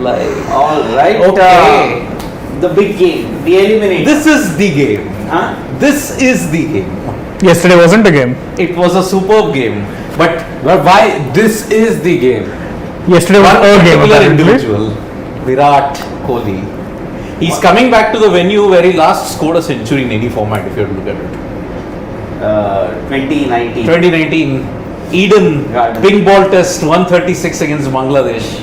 reply. All right. Okay. The big game, the eliminator. This is the game. Huh? This is the game. Yesterday wasn't a game. It was a superb game. But why this is the game? Yesterday was one a game. particular Apparently. individual, Virat Kohli, he's coming back to the venue where he last scored a century in any format, if you have to look at it. 2019. 2019, Eden, Garden. pink ball test, 136 against Bangladesh.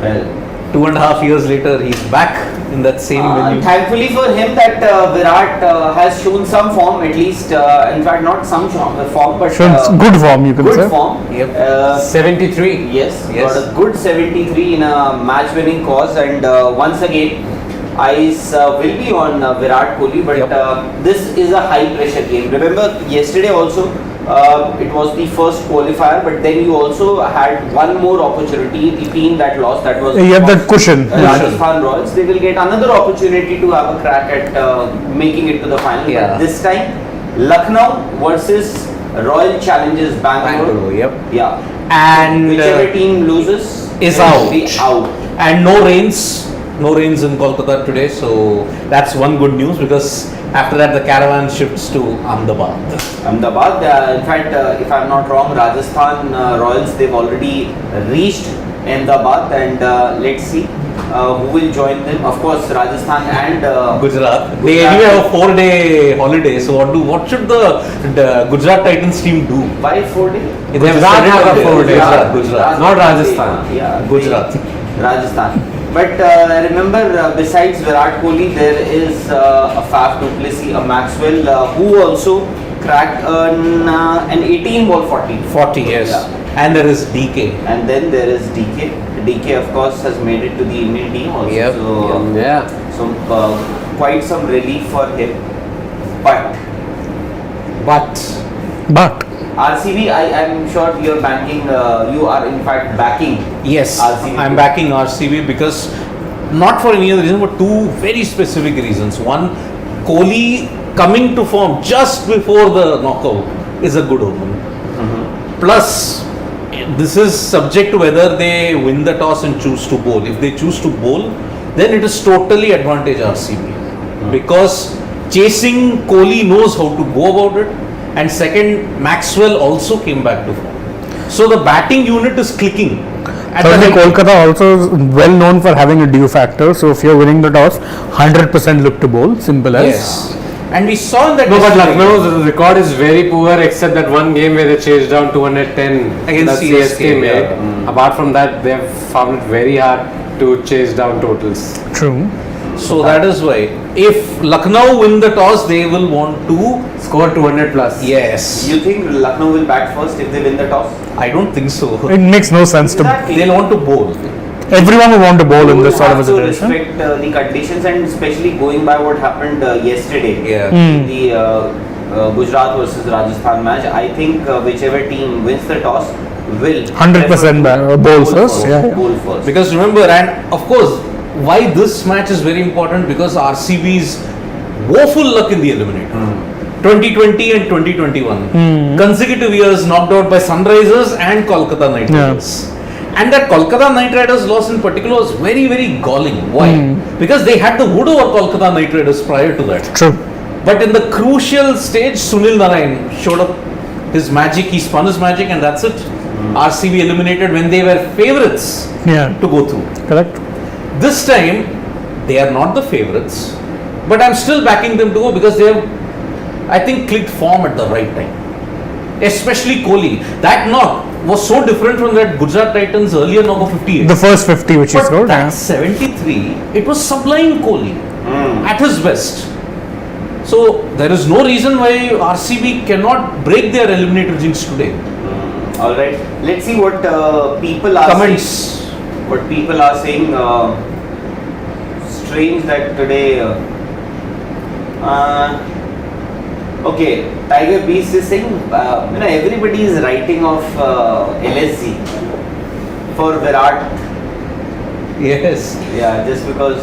Well, 2.5 years later, he's back in that same venue. thankfully for him that Virat has shown some form, at least, in fact not some form, but Shown good form, you can say. good form. Yep. 73. Yes, Yes. got a good 73 in a match-winning cause, and once again, eyes will be on Virat Kohli, but Yep. this is a high-pressure game. Remember, yesterday also, it was the first qualifier, but then you also had one more opportunity. The team that lost, that was You have that cushion. Rajasthan Royals. They will get another opportunity to have a crack at making it to the final. Yeah. But this time, Lucknow versus Royal Challengers Bangalore. Bangalore, yep. Yeah. And Whichever team loses is will be out. out. And no rains in Kolkata today, so that's one good news, because after that the caravan shifts to Ahmedabad. Ahmedabad, in fact, if I'm not wrong, Rajasthan Royals, they've already reached Ahmedabad, and let's see who will join them. Of course, Rajasthan and Gujarat. They anyway have a 4-day holiday, so what should the Gujarat Titans team do? Why 4 days? They have Gujarat started have a earlier. 4 days. Gujarat. Not Rajasthan. Yeah, Gujarat. Rajasthan. But remember, besides Virat Kohli, there is a Faf du Plessis, a Maxwell, who also cracked an 18-ball 40. 40, yes. Yeah. And there is DK. And then there is DK. DK, of course, has made it to the Indian team also. Yep. So, Yeah. so quite some relief for him. But But RCB, I am sure you're banking, you are in fact backing. Yes, RCB. I'm backing RCB because not for any other reason, but two very specific reasons. One, Kohli coming to form just before the knockout is a good omen. Plus, this is subject to whether they win the toss and choose to bowl. If they choose to bowl, then it is totally advantage RCB because chasing Kohli knows how to go about it. And second, Maxwell also came back to form. So the batting unit is clicking. certainly Kolkata also is well known for having a due factor. So if you're winning the toss, 100% look to bowl. Simple as. Yes. And we saw in that. No, but yesterday Lucknow's record is very poor, except that one game where they chased down 210 Against that CSK, made. yeah. Apart from that, they have found it very hard to chase down totals. True. So that is why, if Lucknow win the toss, they will want to. Score 200 plus. Yes. You think Lucknow will bat first if they win the toss? I don't think so. It makes no sense to. Exactly. They'll want to bowl. Everyone will want to bowl in You this sort of a have to situation. respect the conditions, and especially going by what happened yesterday. Yeah. In the Gujarat versus Rajasthan match. I think whichever team wins the toss will 100% bowl first. Yeah. Bowl first. Because remember, and of course, why this match is very important, because RCB's woeful luck in the eliminator. 2020 and 2021. Consecutive years knocked out by Sunrisers and Kolkata Knight Riders. And that Kolkata Knight Riders loss in particular was very, very galling. Why? Because they had the wood over Kolkata Knight Riders prior to that. True. But in the crucial stage, Sunil Narayan showed up his magic, he spun his magic, and that's it. RCB eliminated when they were favourites Yeah. to go through. Correct. This time, they are not the favourites, but I'm still backing them to go because they have, I think, clicked form at the right time. Especially Kohli. That knock was so different from that Gujarat Titans earlier knock of 58. The first 50 which he But scored. that 73, it was sublime Kohli at his best. So there is no reason why RCB cannot break their eliminator jinx today. All right. Let's see what people are Comments. saying. What people are saying. Strange that today. Okay, Tiger Beast is saying, everybody is writing off LSG for Virat. Yes. Yeah, just because.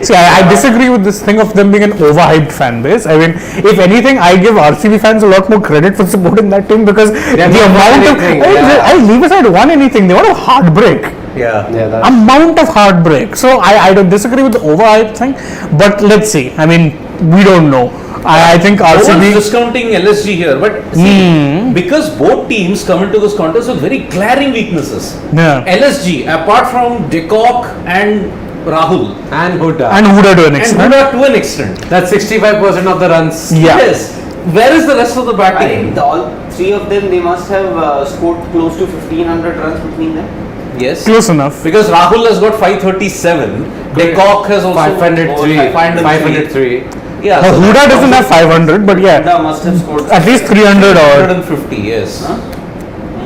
See, I disagree with this thing of them being an overhyped fan base. I mean, if anything, I give RCB fans a lot more credit for supporting that team because the amount of. I leave aside one anything, they want a heartbreak. Yeah. Yeah, that's Amount of heartbreak. So I don't disagree with the overhype thing, but let's see. I mean, we don't know. I think No one's RCB. discounting LSG here, but see, because both teams come into this contest with very glaring weaknesses. Yeah. LSG, apart from De Kock and Rahul, and Huda. And Huda to an and extent. Huda to an extent. That's 65% of the runs. Yeah. Yes. Where is the rest of the I batting? think all three of them, they must have scored close to 1500 runs between them. Yes. Close enough. Because Rahul has got 537. De Kock has also 503. 503. 503. Yeah. so Huda doesn't have 500, but yeah, Huda must have scored at least 300 or. 150. Yes. Huh?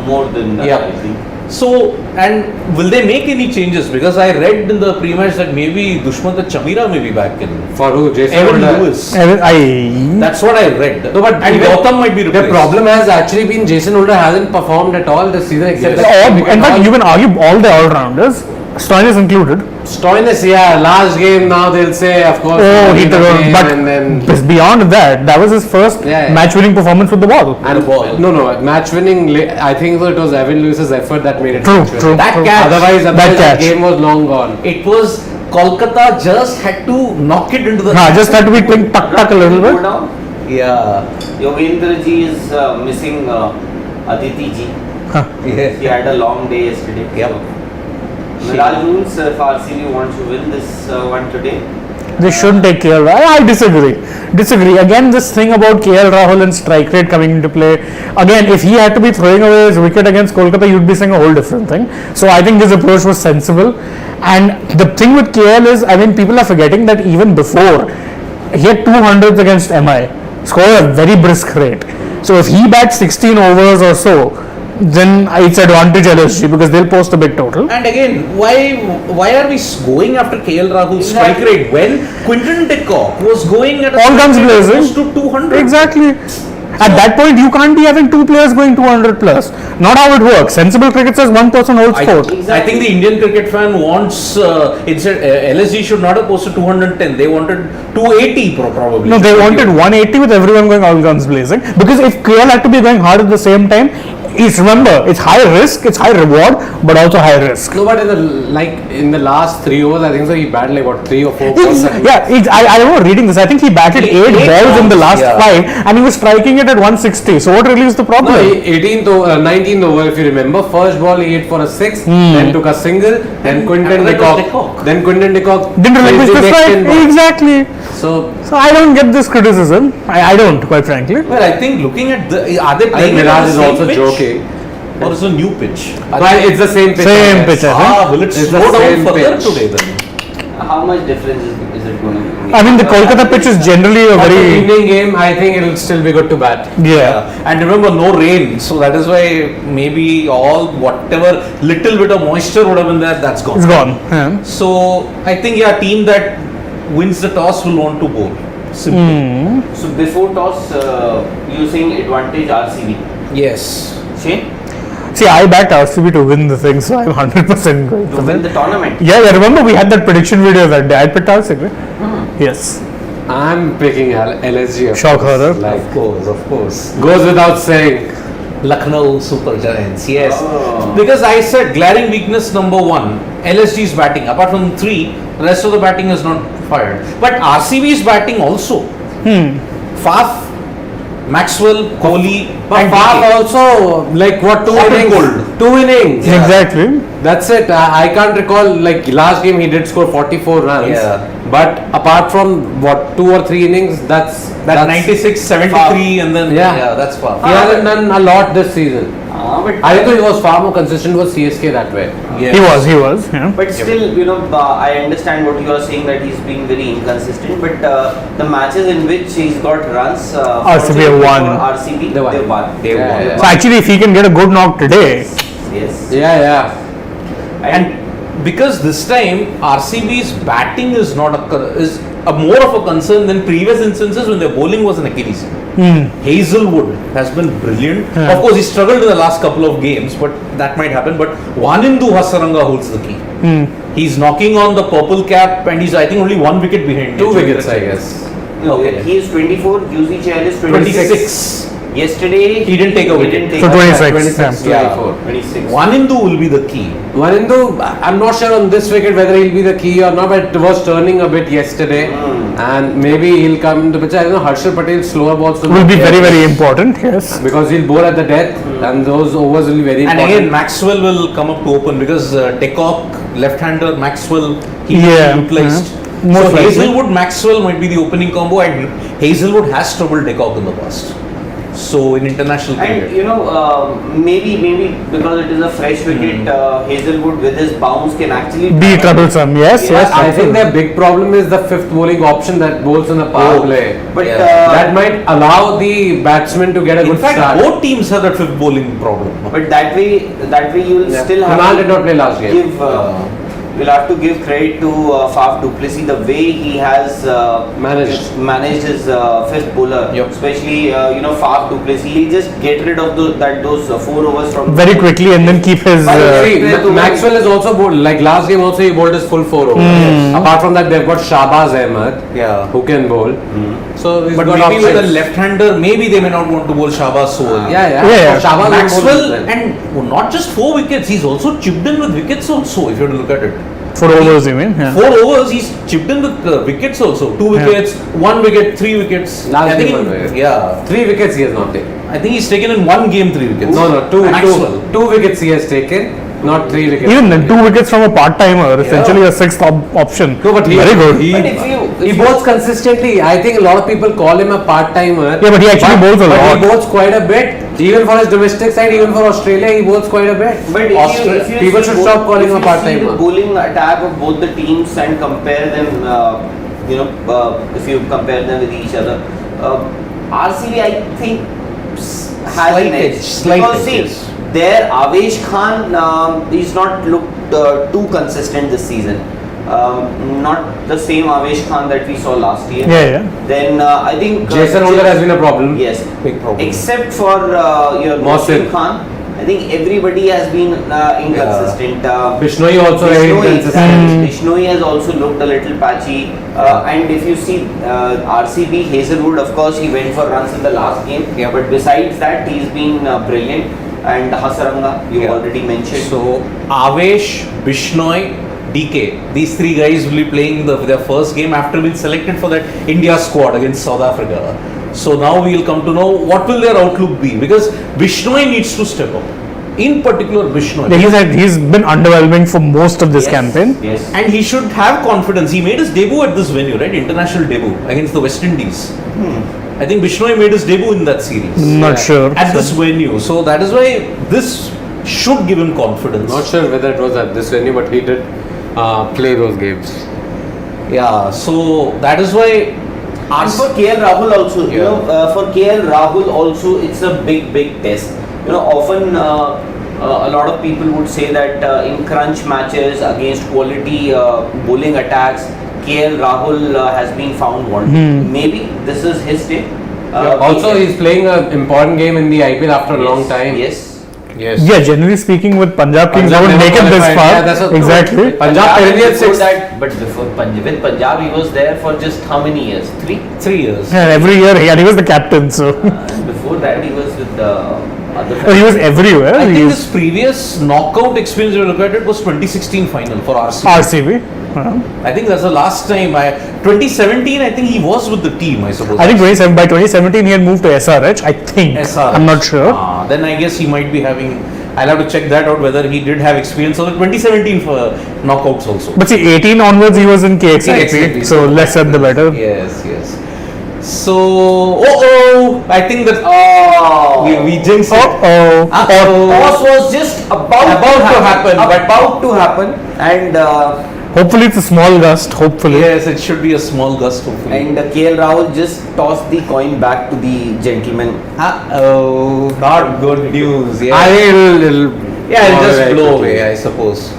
More than that, Yeah. I think. So, and will they make any changes? Because I read in the pre-match that maybe Dushmantha CHAMEERA may be back in. For who? Jason Evan Huda. Lewis. I. That's what I read. No, but and even Gautam might be replaced. The problem has actually been Jason Huda hasn't performed at all this season except Yes. that In fact, you can argue all the all-rounders, Stoinis included. Stoinis, yeah, last game now they'll say, of course, Oh, he the took game, but and then beyond that, that was his first Yeah, yeah. match-winning performance with the ball. and the ball. no, match winning. I think so it was Evan Lewis's effort that made it. True, match winning. true. That catch. Otherwise, that catch. game was long gone. It was Kolkata just had to knock it into the. Just had to be playing tuck a little Go bit. down. Yeah. Yogendra ji is missing Aditi ji. Yeah. He had a long day yesterday. Yep. Mirage rules, if RCB wants to win this one today. They shouldn't take KL Rahul. I disagree. Again, this thing about KL Rahul and strike rate coming into play. Again, if he had to be throwing away his wicket against Kolkata, you'd be saying a whole different thing. So I think his approach was sensible. And the thing with KL is, I mean, people are forgetting that even before, he had 200s against MI. Scored a very brisk rate. So if he bats 16 overs or so, then it's advantage LSG because they'll post a big total. And again, why are we going after KL Rahul's strike Exactly. rate when Quinton de Kock was going at a All guns strike rate blazing. close to 200? Exactly. At that point, you can't be having two players going 200 plus. Not how it works. Sensible cricket says one person holds fort. I think the Indian cricket fan wants instead LSG should not have posted 210. They wanted 280 probably. No, they wanted 180 with everyone going all guns blazing. Because if KL had to be going hard at the same time, remember, it's high risk, it's high reward, but also high risk. No, but in the last 3 overs, I think so he batted like what 3 or 4 balls. I remember reading this. I think he batted 8 balls in the last 5 and he was striking it at 160. So what really is the problem? No, 19th over, if you remember, first ball he hit for a 6, then took a single, then Quinton de after that was de Kock. Kock. Then Quinton de Kock Didn't relinquish placed the next strike. 10 balls. Exactly. So So I don't get this criticism. I don't, quite frankly. Well, I think looking at the are they I think playing it on Mirage the is same also pitch? joking. Or is it a new pitch? But it's the same pitch. Same I guess. pitch, I think. Will it It's the slow down same further pitch. today then? How much difference is it going to be? I mean, the Kolkata pitch is generally a For the very. evening game, I think it'll still be good to bat. Yeah. And remember, no rain, so that is why maybe all whatever little bit of moisture would have been there, that's gone. It's gone. Yeah. So I think team that wins the toss will want to bowl. Simple. So before toss, you're saying advantage RCB. Yes. Shane, See, I backed RCB to win the thing, so I'm 100% going to for win that. the tournament. Yeah, remember we had that prediction video that day. I picked RCB. Yes. I'm picking LSG. of Shock course. horror. Like, Of course. goes without saying. Lucknow Super Giants, yes. Oh. Because I said glaring weakness number 1, LSG's batting. Apart from 3, the rest of the batting is not fired. But RCB's batting also. Faf, Maxwell, Kohli, But and Faf DK. also, like what, 2 Hot and innings? cold. 2 innings. Yeah. Exactly. That's it. I can't recall, like last game he did score 44 runs. Yeah. But apart from what, 2 or 3 innings, that's 96, 73, and then Yeah. that's Faf. He hasn't done a lot this season. But I think he was far more consistent with CSK that way. Yes. He was. Yeah. But still, I understand what you are saying, that he's being very inconsistent. But the matches in which he's got runs, RCB have won. RCB, They won. they won. They won. Yeah. So actually, if he can get a good knock today, Yes. Yeah. And because this time RCB's batting is not is a more of a concern than previous instances when their bowling was an Achilles. Hazelwood has been brilliant. Yeah. Of course, he struggled in the last couple of games, but that might happen. But Wanindu Hasaranga holds the key. He's knocking on the purple cap, and he's I think only 1 wicket behind. 2 wickets, I guess. No, Okay. he is 24, Yuzi Chahal is 26. Yesterday He didn't take a wicket. So 26, 26, yeah. 24. 26. Wanindu will be the key. Wanindu, I'm not sure on this wicket whether he'll be the key or not, but it was turning a bit yesterday, and maybe he'll come to pitch. I don't know, Harshal Patel's slower balls Will be very, very important, yes. because he'll bowl at the death, and those overs will be very And important. again, Maxwell will come up to open because Tecock, left-hander, Maxwell, he Yeah, will be replaced. Most So likely. Hazelwood, Maxwell might be the opening combo, and Hazelwood has troubled Tecock in the past. So in international And cricket. you know, maybe because it is a fresh wicket, Hazelwood with his bounce can actually Be troublesome, yes, Yeah, yes. I think their big problem is the fifth bowling option that bowls on the power play. But Yeah. That might allow the batsman to get a In good fact, start. both teams have that fifth bowling problem. but that way you will still have KRUNAL to did not play last game. give. We'll have to give credit to Faf du Plessis, the way he has managed his fifth bowler, Yep. especially Faf du Plessis. He just get rid of those 4 overs from Very quickly and then keep his. See, Maxwell is also bowled, like last game also he bowled his full 4 overs. Apart from that, they've got Shahbaz Ahmed, Yeah. who can bowl. So he's But got maybe with a options. left-hander, maybe they may not want to bowl Shahbaz so early. Yeah. Shahbaz Maxwell, and and not just 4 wickets, he's also chipped in with wickets also, if you have to look at it. 4 overs, you mean? Yeah. 4 overs, he's chipped in with wickets also. 2 wickets, 1 wicket, 3 wickets. Last I think game also, yeah. 3 wickets he has not taken. I think he's taken in 1 game 3 wickets. No, two Maxwell. wickets he has taken, not 3 wickets. Even then, 2 wickets from a part-timer, essentially a sixth option. No, but he, Very good. But if He you bowls consistently. I think a lot of people call him a part-timer. Yeah, but he actually bowls a But lot. he bowls quite a bit. Even for his domestic side, even for Australia, he bowls quite a bit. But if you People see should stop calling him a if you see part-timer. the bowling attack of both the teams and compare them, if you compare them with each other, RCB I think has Slight an edge. edge, slight Because edge, see, yes. there Avesh Khan is not looked too consistent this season. Not the same Avesh Khan that we saw last year. Yeah. Then I think Jason Holder has been a problem. Yes, Big problem. except for your Mohsin Mohsin Khan. I think everybody has been inconsistent. Bishnoi also very inconsistent. Bishnoi has also looked a little patchy. And if you see RCB, Hazelwood, of course, he went for runs in the last game. Yeah. But besides that, he's been brilliant. And Hasaranga, you Yeah. already mentioned. So Avesh, Bishnoi, DK, these 3 guys will be playing their first game after being selected for that India squad against South Africa. So now we will come to know what will their outlook be, because Bishnoi needs to step up. In particular, Bishnoi. He's been underwhelming for most of this campaign. Yes. And he should have confidence. He made his debut at this venue, right? International debut against the West Indies. I think Bishnoi made his debut in that series. Not sure. At this venue. So that is why this should give him confidence. Not sure whether it was at this venue, but he did play those games. Yeah, so that is why. And for KL Rahul also, Yeah. for KL Rahul also, it's a big test. Often a lot of people would say that in crunch matches against quality bowling attacks, KL Rahul has been found wanting. Maybe this is his day. Also, he's playing an important game in the IPL after a long time. Yes. Yes. Yeah, generally speaking, with Punjab Kings, Punjab they would never make it this qualified. far. Yeah, that's a- Exactly. Punjab perennial before 6th. that, but before with Punjab, he was there for just how many years? 3. 3 years. Yeah, every year, and he was the captain, so Before that, he was with the other. he was everywhere. I think He's his previous knockout experience, if you look at it, was 2016 final for RCB. RCB. I think that's the last time. 2017, I think he was with the team, I suppose. I think by 2017 he had moved to SRH. I think. SRH. I'm not sure. Then I guess he might be having. I'll have to check that out whether he did have experience of the 2017 for knockouts also. But see, 18 onwards he was in KXIP, KXIP, so less said the better. Yes. So, I think that we jinxed it. Toss was just about to happen, and Hopefully it's a small gust. Hopefully. Yes, it should be a small gust, hopefully. and KL Rahul just tossed the coin back to the gentleman. Not good news. Yeah, I think it'll just blow quickly. away, I suppose.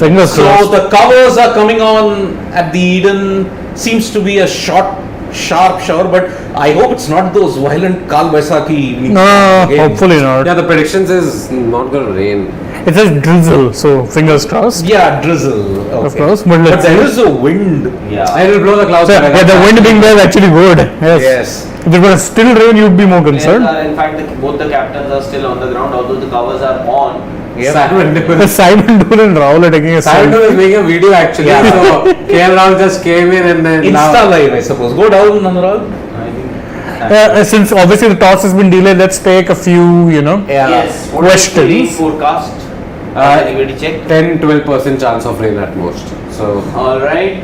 Fingers So crossed. the covers are coming on at the Eden. Seems to be a sharp shower, but I hope it's not those violent Kal Baisakhi. No, hopefully not. Yeah, the predictions is not going to rain. It says drizzle, so fingers crossed. Yeah, drizzle. Okay. Of course, but But let's there see. is a wind. Yeah. And it'll blow the clouds So, away. yeah, the wind being there is actually good. Yes. Yes. If it was still rain, you'd be more concerned. In fact, both the captains are still on the ground, although the covers are on. Simon Doolan. Simon Doolan and Rahul are taking a Simon selfie. was making a video actually. Yeah. So KL Rahul just came in and then Insta live, I suppose. Go down, Nandaral. Since obviously the toss has been delayed, let's take a few, Yes. What is the rain questions. forecast? Anybody check? 10-12% chance of rain at most. So All right.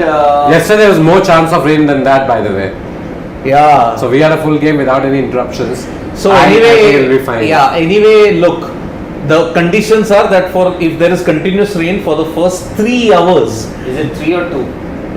yesterday there was more chance of rain than that, by the way. Yeah. So we had a full game without any interruptions. So I think anyway, it'll be fine. yeah. Anyway, look, the conditions are that if there is continuous rain for the first 3 hours, Is it 3 or 2?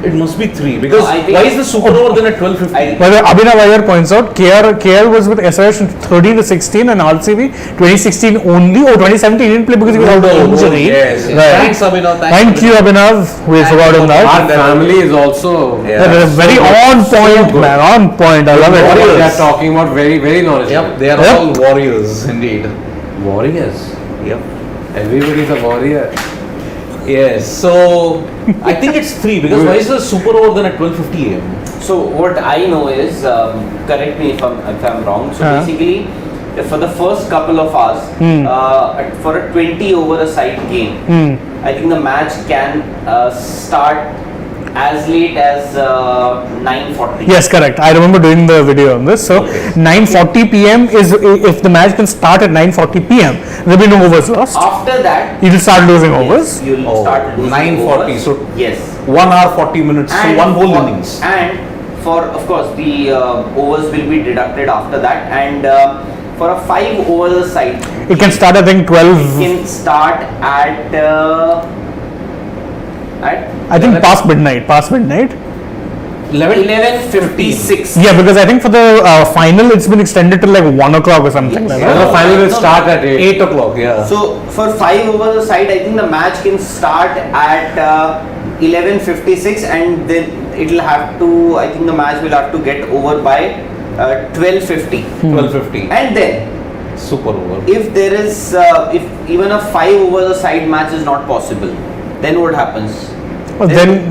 it must be 3 because No, I think- why is the super over then at 12:50? By the way, Abhinav Iyer points out KL was with SRH in 13 to 16 and RCB 2016 only, or 2017 he didn't play because he was out of injury. Yes. Right. Thanks, Abhinav. Thank you, Abhinav. We Thank forgot you on for that. Our family is also Yeah. That is very So on good. point, So good. man. On point. I love what it. Warriors. they are talking about, very, very knowledgeable. Yep, they are Yep. all warriors indeed. Warriors. Yep. Everybody's a warrior. Yes. So I think it's 3 because why is the super over then at 12:50 a.m.? So what I know is, correct me if I'm wrong. So basically, for the first couple of hours, for a 20 over a side game, I think the match can start as late as 9:40. Yes, correct. I remember doing the video on this. So 9:40 p.m. is if the match can start at 9:40 p.m. There'll be no overs lost. After that, You'll start losing overs. you'll Oh, start losing 9:40, overs. so yes. 1 hour 40 minutes, so And one whole for- innings. And for, of course, the overs will be deducted after that. And for a 5 over the side, It can start, I think, 12. can start at I think past midnight. Past midnight. 11:56. Yeah, because I think for the final it's been extended till like 1 o'clock or something like And that. the final will No. start at 8. 8 o'clock, yeah. So for 5 over the side, I think the match can start at 11:56, and then it'll have to. I think the match will have to get over by 12:50, 12:50. and then Super over. if there is if even a 5 over the side match is not possible, then what happens? Well,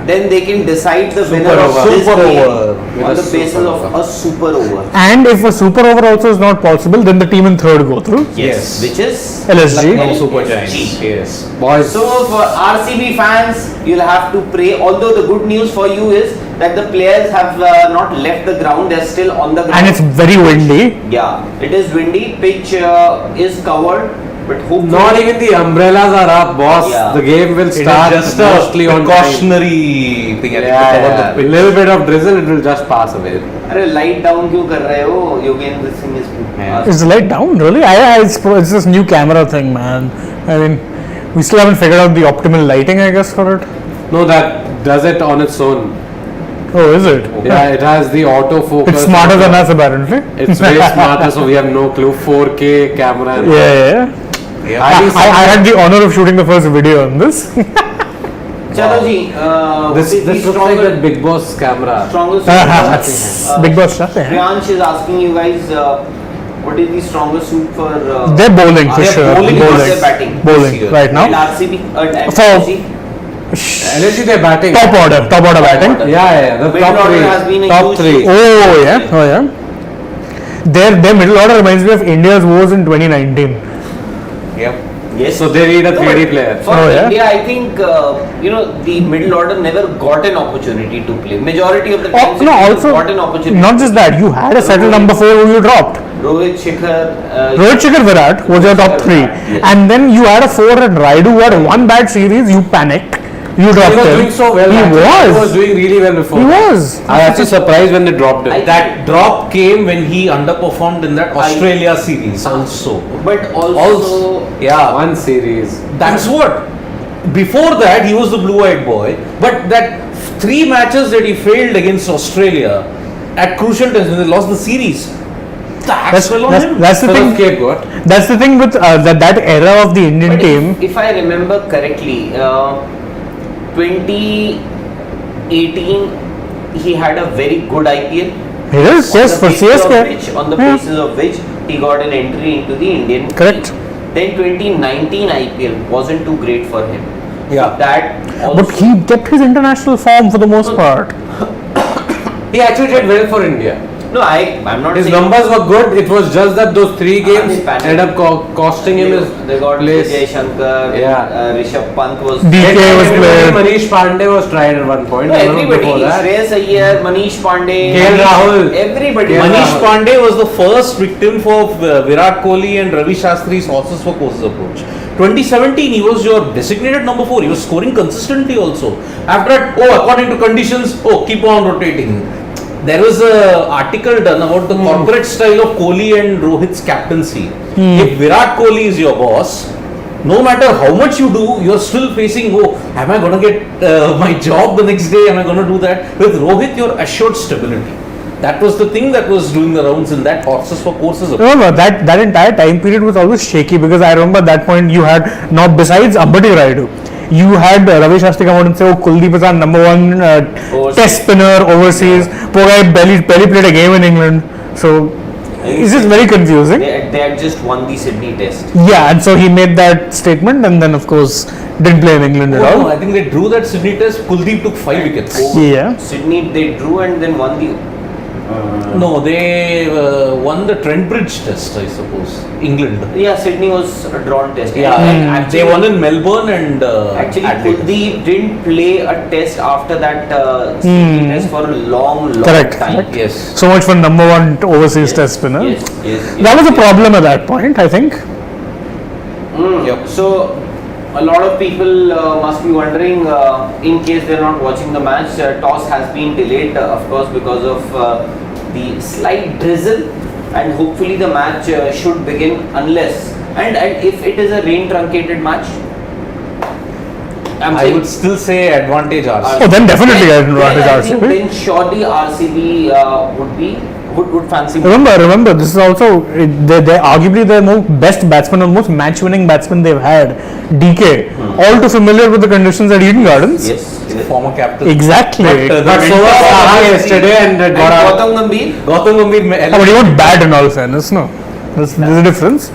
Then they can decide the winner of over. this Super game over. With on a the basis super of over. a super over. and if a super over also is not possible, then the team in third go through. Yes. Which is LSG. Lucknow Super LSG. Giants. Yes. Boys, So for RCB fans, you'll have to pray. Although the good news for you is that the players have not left the ground; they're still on the ground. And it's very windy. yeah, it is windy. Pitch is covered, but hopefully not even the umbrellas are up, boss. Yeah. The game will It is start just mostly a on time. precautionary thing. I think, to cover the A pitch. little bit of drizzle, it will just pass away. अरे light down क्यों कर रहे हो? Yogendra Singh is Is the light down? Really? It's this new camera thing, man. I mean, we still haven't figured out the optimal lighting, I guess, for it. No, that does it on its own. Oh, is it? Yeah, it has the autofocus. It's smarter than us, apparently. It's way smarter, so we have no clue. 4K camera. And Yeah. Yeah. I had the honor of shooting the first video on this. चलो जी This looks like that Big Boss camera. strongest Big Boss stuff. Yeah. Priyansh is asking you guys what is the strongest suit for They're bowling for They're sure. bowling, or they're batting? Bowling This year. right And now. RCB and For- LSG? LSG they're batting. Top order batting. Yeah, the Middle top order three. has been a Top huge three. change. Oh yeah. Their middle order reminds me of India's woes in 2019. Yep. Yes. So they need a No, 3D but player. For Oh, yeah? India, I think the middle order never got an opportunity to play. Majority of the times, No, it also got an opportunity. not just that. You had a settled number 4 who you dropped. Rohit Shikhar. Rohit Shikhar Virat was your top 3, Yes. and then you had a 4 and Raidu who had one bad series. You panicked. You He dropped was him. doing so well. He actually. He was was. doing really well before. He was. I was actually surprised when they dropped him. That drop came when he underperformed in that Australia series also. But also, Yeah. One series. That's what. Before that, he was the blue-eyed boy. But that 3 matches that he failed against Australia at crucial times when they lost the series, that's well on him. That's the Sort of thing. scapegoat. That's the thing with that era of the Indian but team. if I remember correctly, 2018 he had a very good IPL. It is, yes, for CSK. On the Yeah. basis of which he got an entry into the Indian Correct. team. Then 2019 IPL wasn't too great for him. Yeah. That also, But he kept his international form for the most part. He actually did well for India. No, I'm not His saying numbers were good. It was just that those 3 games Panic. ended up costing him his they got place. Vijay Shankar, Yeah. Rishabh Pant was. DK was played. Manish Pandey was tried at one point. No, I don't know everybody. before that. Shreyas Iyer, Manish Pandey, KL Rahul. everybody. Manish Pandey was the first victim for Virat Kohli and Ravi Shastri's horses for courses approach. 2017, he was your designated number 4. He was scoring consistently also. After that, according to conditions, keep on rotating. There was an article done about the corporate style of Kohli and Rohit's captaincy. If Virat Kohli is your boss, no matter how much you do, you're still facing, am I going to get my job the next day? Am I going to do that? With Rohit, you're assured stability. That was the thing that was doing the rounds in that horses for courses. Remember that entire time period was always shaky because I remember that point you had, now besides Ambati Rayudu, you had Ravi Shastri come out and say, Kuldeep is our number 1 test spinner overseas. Poor guy barely played a game in England. So it's just very confusing. They had just won the Sydney Test. Yeah, and so he made that statement and then of course didn't play in England at all. No, I think they drew that Sydney Test. Kuldeep took 5 wickets. Yeah. Sydney they drew and then won the. No, they won the Trent Bridge Test, I suppose. England. Yeah, Sydney was a drawn test. Yeah, And they won in Melbourne and Actually, Adelaide. Kuldeep didn't play a test after that Sydney Test for a long Correct. time. Yes. So much for number 1 overseas test spinner. Yes. That was a problem at that point, I think. Yep. So, a lot of people must be wondering, in case they're not watching the match, toss has been delayed, of course, because of the slight drizzle, and hopefully the match should begin unless, and if it is a rain truncated match, I would still say advantage RCB. Oh, then definitely advantage I think RCB. then surely RCB would fancy. Remember, this is also they're arguably the best batsman or most match-winning batsman they've had. DK, all too familiar with the conditions at Eden Gardens. Yes. Former captain. Exactly. But so was Saha yesterday and And got out. Gautam Gambhir. Gautam Gambhir. But he was bad in all fairness, no. There's a difference.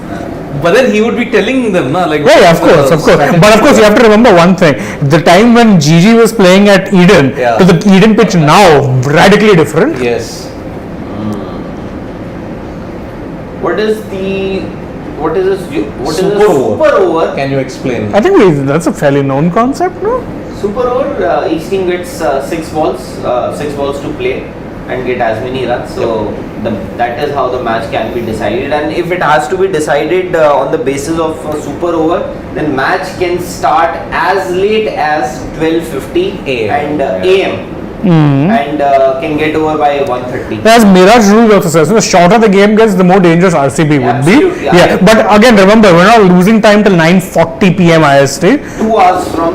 But then he would be telling them, like. Yeah, of course. But of course, you have to remember one thing: the time when Gigi was playing at Eden to the Eden pitch now, radically different. Yes. What is this Super super over? Can you explain? I think that's a fairly known concept, no? Super over, each team gets 6 balls to play and get as many runs. So that is how the match can be decided. And if it has to be decided on the basis of super over, then match can start as late as 12:50 AM. and AM. And can get over by 1:30. As Mirage rule also says, the shorter the game gets, the more dangerous RCB would Absolutely, be. yeah. Yeah, but again, remember, we're not losing time till 9:40 p.m. IST. 2 hours from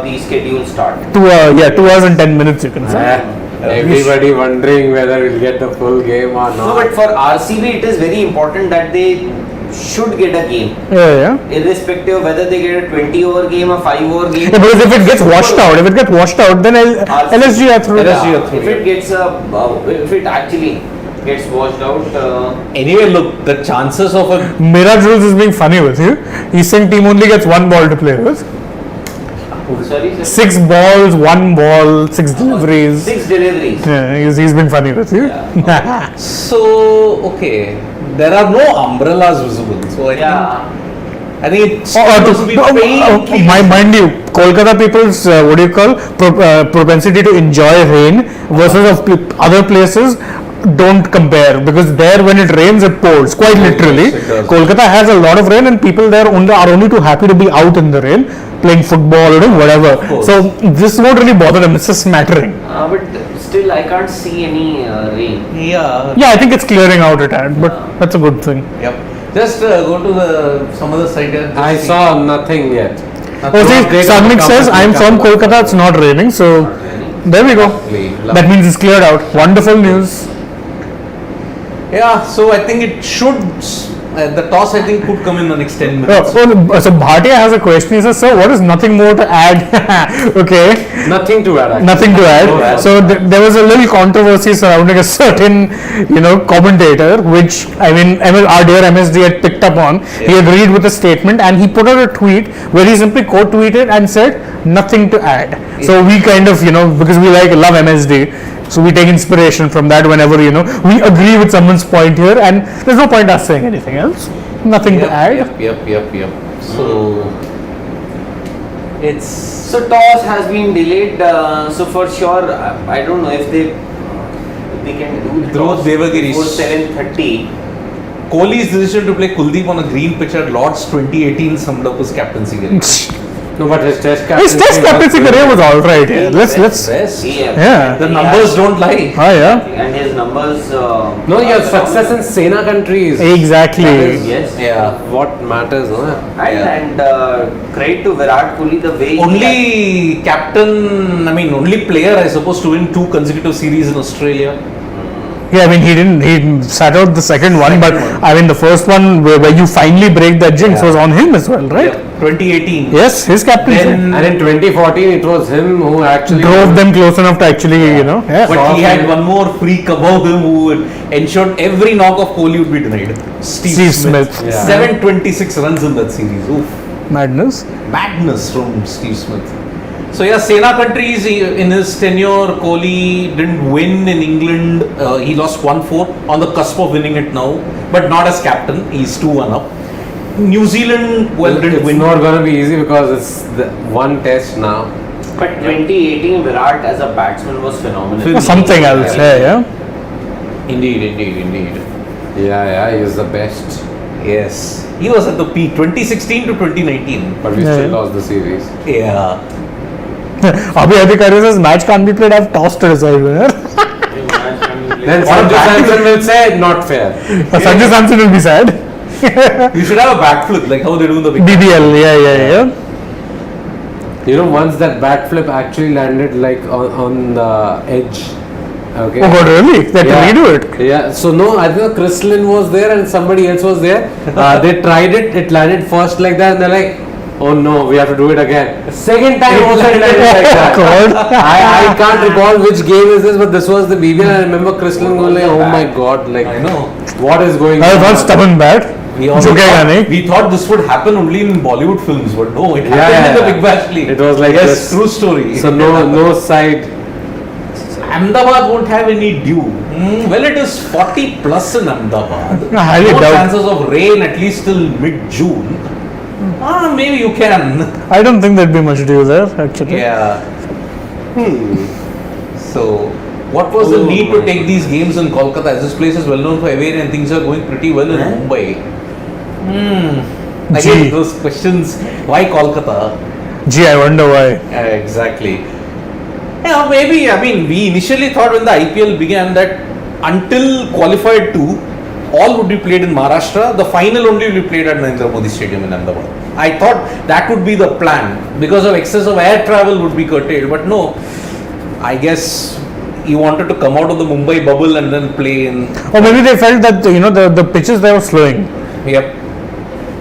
the schedule start. 2 hours and 10 minutes, you can say. Everybody wondering whether we'll get the full game or No, not. but for RCB, it is very important that they should get a game, Yeah. irrespective of whether they get a 20 over game or 5 over game. Yeah, because if it gets washed out, then LSG are through. LSG are through. If it gets if it actually gets washed out, Anyway, look, the chances of a. Mirage rules is being funny with you. He's saying team only gets 1 ball to play with. sorry, 6 balls, 1 ball, 6 deliveries. 6 deliveries. Yeah, he's being funny with you. So, okay. There are no umbrellas visible. So, I think it's supposed to be faintly. Mind you, Kolkata people's propensity to enjoy rain versus of other places don't compare, because there when it rains it pours quite literally. Yes, it does. Kolkata has a lot of rain and people there are only too happy to be out in the rain playing football or doing whatever. course. So this won't really bother them. It's a smattering. But still, I can't see any rain. Yeah. Yeah, I think it's clearing out a tad, but that's a good thing. Yep. Just go to some other side. I saw nothing yet. Oh, see, Sagnik says, I'm from Kolkata, it's not raining, so there we go. That means it's cleared out. Wonderful news. Yeah, so I think it should. The toss, I think, could come in the next 10 minutes. So Bhatia has a question. He says, sir, what is nothing more to add? Okay, Nothing to add. actually. nothing to add. So there was a little controversy surrounding a certain, commentator, which, our dear MSD had picked up on. He agreed with the statement and he put out a tweet where he simply quote-tweeted and said, nothing to add. So we kind of, because we love MSD, So we take inspiration from that whenever we agree with someone's point here, and there's no point us saying anything else. Nothing to add. Yep. So it's So toss has been delayed. So for sure, I don't know if they can do the Dhruv toss Devagiri. before 7:30. Kohli's decision to play Kuldeep on a green pitch at Lord's 2018 summed up his captaincy career. No, but his test His test captaincy career was all right. Yeah. Let's. Best. Yeah. The numbers don't lie. Oh yeah. And his numbers. No, your success in Sena countries. Exactly. Yes. Yeah. What matters, no? And credit to Virat Kohli the way Only captain, only player I suppose to win 2 consecutive series in Australia. Yeah, he sat out the second one, but the first one where you finally break that jinx was on him as well, right? Yeah, 2018. Yes, his captaincy. Then- And in 2014, it was him who actually Drove them close enough to actually, yeah. But he had one more freak above him who ensured every knock of Kohli would be denied. Steve Smith. Yeah. 726 runs in that series. Oof. Madness. Madness from Steve Smith. So yeah, Sena countries in his tenure, Kohli didn't win in England. He lost 1-4, on the cusp of winning it now, but not as captain. He's 2-1 up. New Zealand didn't it's win. not going to be easy because it's the one test now. But 2018 Virat as a batsman was phenomenal. Something else, yeah. Indeed. Yeah, he's the best. Yes, he was at the peak 2016 to 2019. But we still lost the series. Yeah. Abhi Adhikari says match can't be played. I've tossed to decide winner. Then Sanju Samson will say, not fair. Sanjay Samson will be sad. You should have a backflip like how they do in the big BBL, yeah. You know, once that bat flip actually landed like on the edge. Okay. Oh god, really? They had to redo it. Yeah, so no, I think Chris Lynn was there and somebody else was there. They tried it landed first like that, and they're like, oh no, we have to do it again. Second time also it landed like that. God. I can't recall which game is this, but this was the BBL. I remember Chris Lynn going like, oh my god, like, I know. what is going I on? was stubborn bat. We thought this would happen only in Bollywood films, but no, it happened in the Big Bash League. It was like yes, this. true story. So no side. Ahmedabad won't have any dew. Well, it is 40 plus in Ahmedabad. I highly No doubt. chances of rain at least till mid-June. Maybe you can. I don't think there'd be much dew there, actually. Yeah. So, what was the need to take these games in Kolkata? As this place is well known for away and things are going pretty well in Mumbai. Again, Gee. those questions. Why Kolkata? Gee, I wonder why. Exactly. Yeah, maybe. We initially thought when the IPL began that until qualified 2, all would be played in Maharashtra. The final only will be played at Narendra Modi Stadium in Ahmedabad. I thought that would be the plan because of excess of air travel would be curtailed. But no, I guess he wanted to come out of the Mumbai bubble and then play in. Or maybe they felt that the pitches there were slowing. Yep.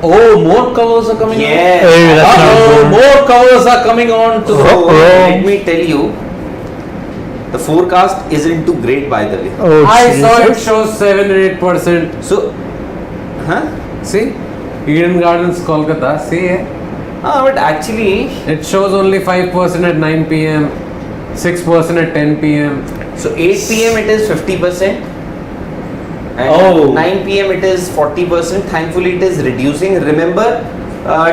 Oh, more covers are coming Yes. Hey, that's not good. more covers are coming on to So let me tell you, the forecast isn't too great, by the way. Oh, I saw it Jesus. shows 7 or 8%. So, See? Eden Gardens, Kolkata. See? but actually, It shows only 5% at 9 p.m., 6% at 10 p.m. so 8 p.m. it is 50%. And Oh. 9 p.m. it is 40%. Thankfully, it is reducing. Remember,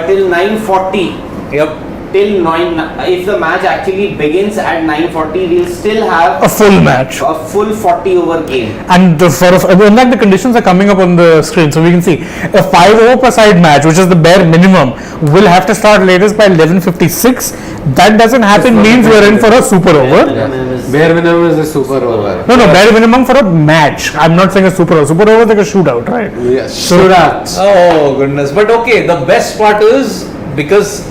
till 9:40. Yep. Till 9, if the match actually begins at 9:40, we'll still have A full match. a full 40 over game. And in fact, the conditions are coming up on the screen, so we can see a 5 per side match, which is the bare minimum, will have to start latest by 11:56. That doesn't happen means we're in for a super over. Bare minimum is a super over. No, bare minimum for a match. I'm not saying a super over. Super over is like a shootout, right? Yes. Surat. Oh goodness. But okay, the best part is because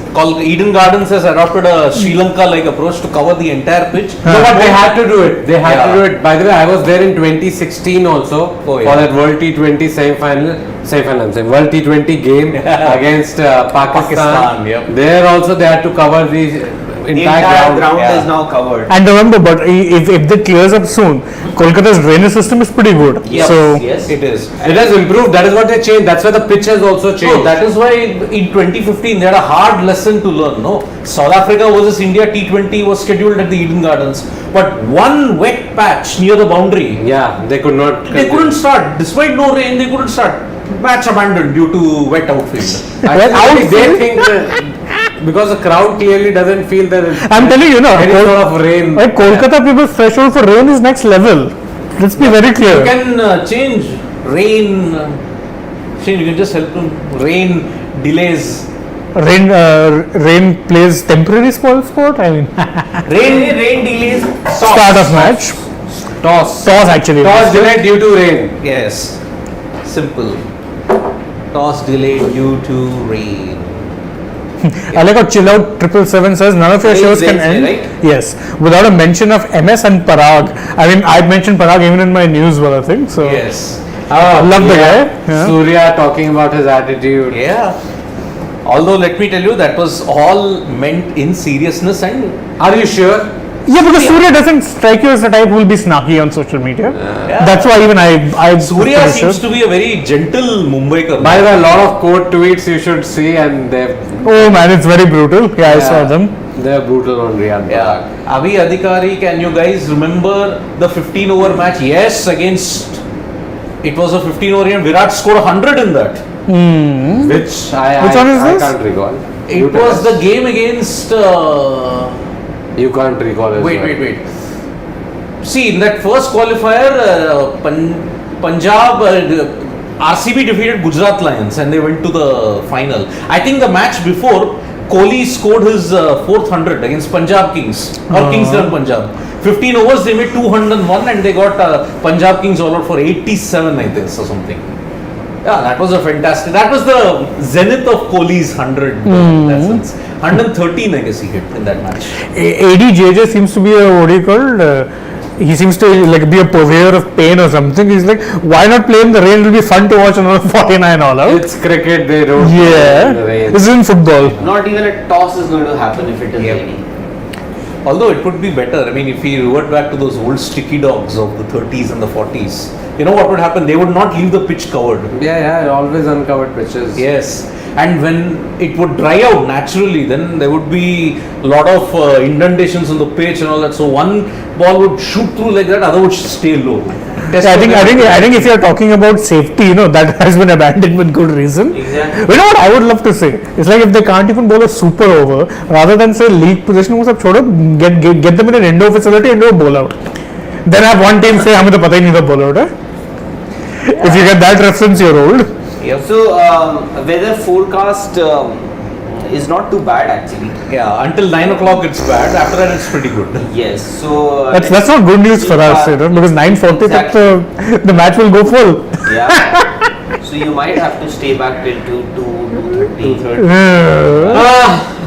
Eden Gardens has adopted a Sri Lanka-like approach to cover the entire pitch. No, but they had to do it. They had Yeah. to do it. By the way, I was there in 2016 also Oh, yeah. for that World T20 semi-final, I'm saying World T20 game against Pakistan. Pakistan, yep. There also they had to cover the entire ground yeah. is now covered. And remember, but if that clears up soon, Kolkata's drainage system is pretty good. Yes, So yes. It is. It has improved. That is what they changed. That's why the pitch has also No, changed. that is why in 2015 they had a hard lesson to learn. No, South Africa versus India T20 was scheduled at the Eden Gardens, but one wet patch near the boundary, Yeah, they could not. they couldn't start. Despite no rain, they couldn't start. Match abandoned due to wet outfield. Actually, they think that because the crowd clearly doesn't feel that. I'm telling you, any sort of rain. like Kolkata people's threshold for rain is next level. Let's be very clear. You can change rain. Shane, you can just help them. Rain delays. Rain plays temporary sport. I mean, Rain delays start of match. Toss Actually. delayed due to rain. Yes, simple. Toss delayed due to rain. I like how chill out 777 says none of your Rain shows can Wednesday, end. right? Yes, without a mention of MS and Parag. I mean, I mentioned Parag even in my news, I think. So Yes. I love the guy. Yeah. Surya talking about his attitude. Yeah. Although let me tell you, that was all meant in seriousness and Are you sure? Yeah, because Surya doesn't strike you as the type who will be snarky on social media. Yeah. That's why even I Surya pretty seems sure. to be a very gentle Mumbaiker. By the way, a lot of quote tweets you should see, and they're Oh man, it's very brutal. Yeah, I saw them. they're brutal on Riyadh. Yeah. Avi Adhikari, can you guys remember the 15-over match? Yes, against. It was a 15-over game. Virat scored 100 in that. Which I Which one is I this? can't recall. It You tell was us. the game against. You can't recall as well. Wait. See, in that first qualifier, Punjab, RCB defeated Gujarat Lions and they went to the final. I think the match before, Kohli scored his 400 against Punjab Kings or Kings 11 Punjab. 15 overs, they made 201 and they got Punjab Kings all out for 87, I think, or something. Yeah, that was a fantastic. That was the zenith of Kohli's 100 in that sense. 113, I guess he hit in that match. ADJJ seems to be a what do you call? He seems to like be a purveyor of pain or something. He's like, why not play in the rain? It'll be fun to watch another 49 all out. It's cricket, they don't play in the Yeah, rain. this isn't football. Not even a toss is going to happen if it is Yep. raining. Although it would be better. I mean, if we revert back to those old sticky dogs of the 30s and the 40s, you know what would happen? They would not leave the pitch covered. Yeah, always uncovered pitches. Yes. And when it would dry out naturally, then there would be a lot of inundations on the pitch and all that. So one ball would shoot through like that, other would stay low. Yeah, I think if you're talking about safety, that has been abandoned with good reason. Exactly. You know what I would love to say? It's like if they can't even bowl a super over, rather than say league position, वो सब छोड़ो, get them in an indoor facility and do a bowl out. Then have one team say हमें तो पता ही नहीं था bowl out है. If you get that reference, you're old. So weather forecast is not too bad actually. Yeah, until 9 o'clock it's bad. After that it's pretty good. Yes. So That's not good news for us, because 9:40 Exactly. the match will go full. Yeah. So you might have to stay back till 2:30.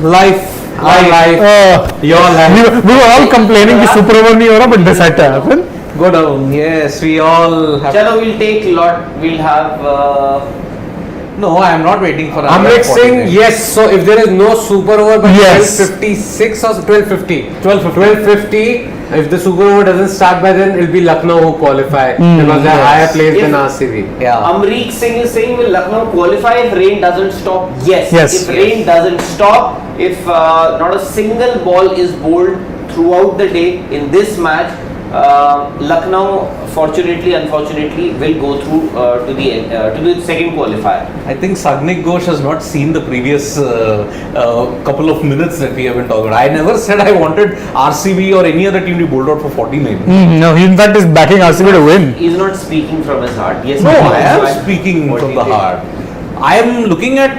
Life. Life. Your life. We were all complaining कि super over नहीं हो रहा, but this had to happen. Go down. Yes, we all have. Chalo, we'll take lot. We'll have. No, I am not waiting for. Amrit Singh, yes. So if there is no super over by Yes. 12:56 or 12:50, 12:50. if the super over doesn't start by then, it'll be Lucknow who qualify because they're higher placed If- than RCB. Yeah. Amrit Singh is saying will Lucknow qualify if rain doesn't stop? Yes. Yes. If rain doesn't stop, if not a single ball is bowled throughout the day in this match, Lucknow, unfortunately, will go through to the second qualifier. I think Sagnik Ghosh has not seen the previous couple of minutes that we have been talking about. I never said I wanted RCB or any other team to be bowled out for 49. No, he in fact is backing RCB to win. He's not speaking from his heart. Yes. No, he I knows am why- speaking what from he the did. heart. I am looking at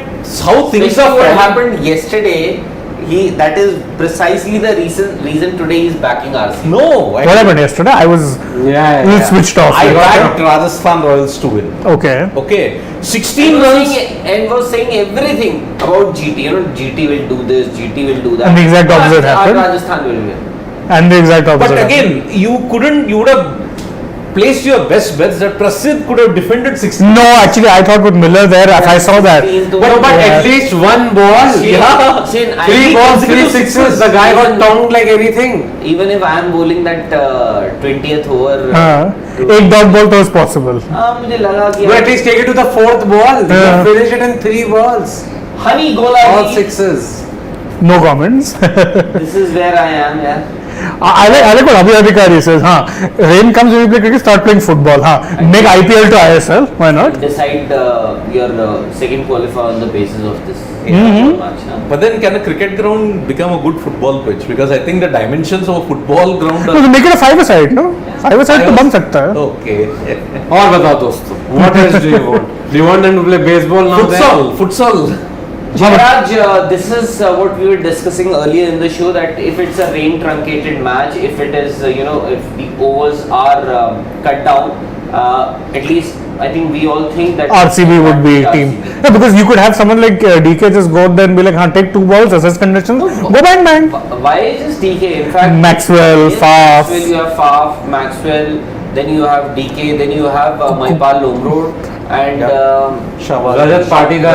how things Especially are what falling. happened yesterday. That is precisely the reason today he's backing RCB. No, What happened yesterday? I was Yeah. switched off. I Like, backed Rajasthan Royals to win. okay. Okay, 16 And runs. was saying everything about GT. GT will do this, GT will do that. And the exact opposite happened. Rajasthan will win. And the exact opposite. But again, you would have placed your best bets that Prasidh could have defended 60. No, actually, I thought with Miller there, I saw that. But at least one ball. Yeah. Shin, I 3 think balls, 3 consecutive sixes. The guy got tongued like anything. even if I am bowling that 20th over, एक dot ball तो is possible. मुझे लगा कि But at least take it to the 4th ball. Yeah. Finish it in 3 balls. honey gola, All sixes. No comments. this is where I am. Yeah. I like what Abhi Adhikari says. Rain comes when you play cricket, start playing football. Make IPL to ISL. Why not? Decide your second qualifier on the basis of this match. Huh? But then can a cricket ground become a good football pitch? Because I think the dimensions of a football ground No, are... make it a 5-a-side, no? 5-a-side तो बन सकता है. Okay. और बताओ दोस्तों, what else do you want? Do you want them to play baseball now? Futsal. Jairaj, this is what we were discussing earlier in the show, that if it's a rain truncated match, if it is, if the overs are cut down, at least I think we all think that RCB would be RCB. team. Yeah, because you could have someone like DK just go there and be like, take 2 balls, assess conditions, go bang bang. Why just DK? In fact, Maxwell, yes, Faf. Maxwell, you have Faf, Maxwell, then you have DK, then you have Maipal Lomrod, and Rajat Patidar,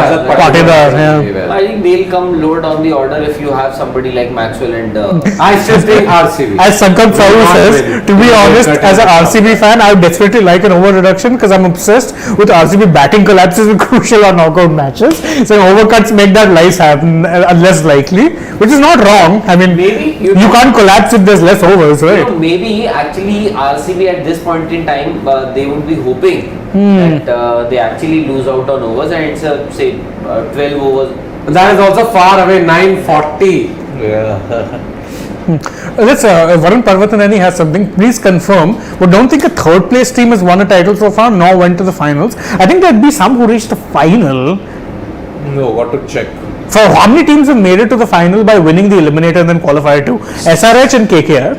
yeah. I think they'll come lower down the order if you have somebody like Maxwell and. I still think RCB. As Sankalp Sahu Not says, win. to be honest, as an RCB fan, I would desperately like an over reduction because I'm obsessed with RCB batting collapses in crucial or knockout matches. So overcuts make that lies happen less likely, which is not wrong. I mean, Maybe you can't collapse if there's less overs, right? Maybe actually RCB at this point in time they would be hoping that they actually lose out on overs, and it's a say 12 overs. That is also far away, 940. Yeah. Let's Varun Parvatanani has something. Please confirm. But don't think a third place team has won a title so far, nor went to the finals. I think there'd be some who reached the final. No, got to check. For how many teams have made it to the final by winning the eliminator and then qualified to? SRH and KKR.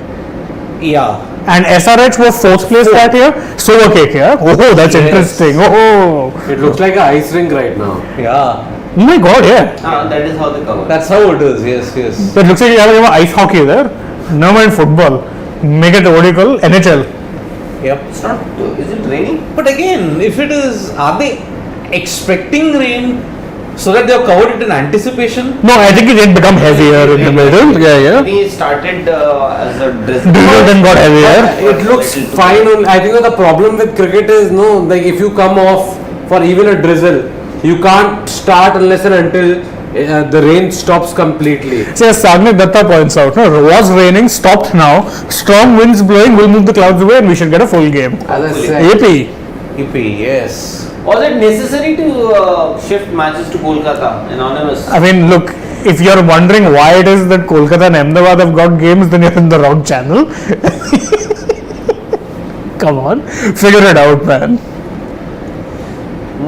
Yeah. And SRH were 4th place that year. So were KKR. Oh, that's Yes. interesting. Oh. It looks like an ice rink right now. Yeah. Oh my god, yeah. That is how they cover. That's how it is. Yes. So it looks like you have ice hockey there. No mind football. Make it what do you call? NHL. Yep. It's not. Is it raining? But again, if it is, are they expecting rain so that they have covered it in anticipation? No, I think it did become heavier in the middle. Yeah. Maybe it started as a drizzle. Drizzle then got heavier. It looks fine. I think the problem with cricket is like if you come off for even a drizzle, you can't start unless and until the rain stops completely. See, as Sagnik Datta points out, no, was raining, stopped now, strong winds blowing will move the clouds away and we should get a full game. As I said, AP. Yippee, yes. Was it necessary to shift matches to Kolkata? Anonymous. I mean, look, if you're wondering why it is that Kolkata and Ahmedabad have got games, then you're in the wrong channel. Come on, figure it out, man.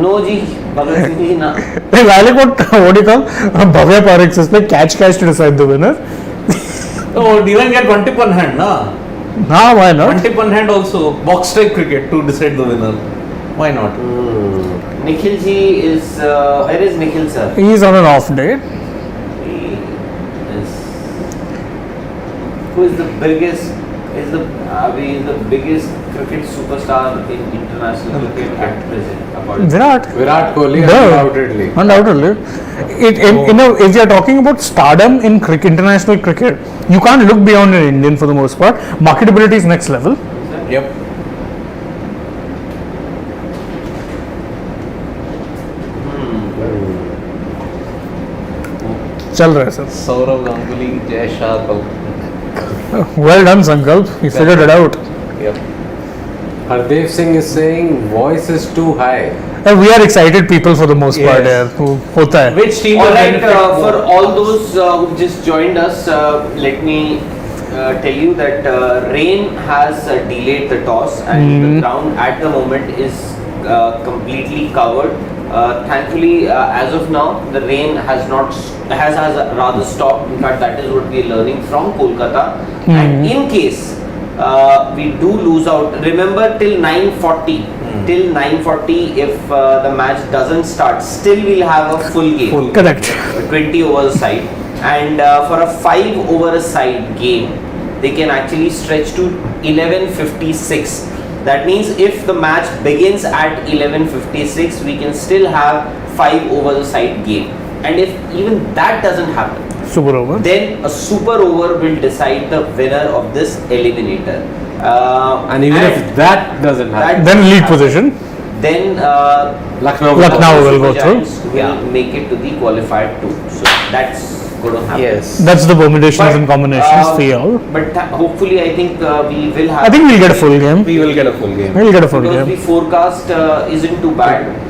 No, ji. Bhagat Singh ji, na. I like what do you call? Bhavya Parekh says, play catch to decide the winner. Oh, even get one tip on hand, na? Nah, why not? One tip on hand also. Box type cricket to decide the winner. Why not? Nikhil ji is. Where is Nikhil sir? He's on an off day. He is. Who is the biggest? Is the biggest cricket superstar in international cricket at present? Virat Kohli, Yeah. Undoubtedly. If you're talking about stardom in international cricket, you can't look beyond an Indian for the most part. Marketability is next level. Yep. चल रहा है sir. Saurav Ganguly, Jay Shah. Well done, Sankalp. You figured it out. Yep. Hardev Singh is saying voice is too high. And we are excited people for the most part. Yes. यार. होता है. Which team All will right, benefit for more? all those who just joined us, let me tell you that rain has delayed the toss, and the ground at the moment is completely covered. Thankfully, as of now, the rain has rather stopped. In fact, that is what we are learning from Kolkata. And in case we do lose out, remember till 9:40. Till 9:40, if the match doesn't start, still we'll have a full game. Correct. 20 overs a side, and for a 5 over a side game, they can actually stretch to 11:56. That means if the match begins at 11:56, we can still have 5 over the side game. And if even that doesn't happen, Super over. then a super over will decide the winner of this eliminator. And even if that doesn't happen, Then lead position. then Lucknow Lucknow will Super go through. Giants will make it to the qualifier too. So that's going to happen. Yes. That's the permutations But, and combinations for y'all. But hopefully, I think we will have. I think we'll get a full game. We will get a full game. We'll get a full because the game. forecast isn't too bad.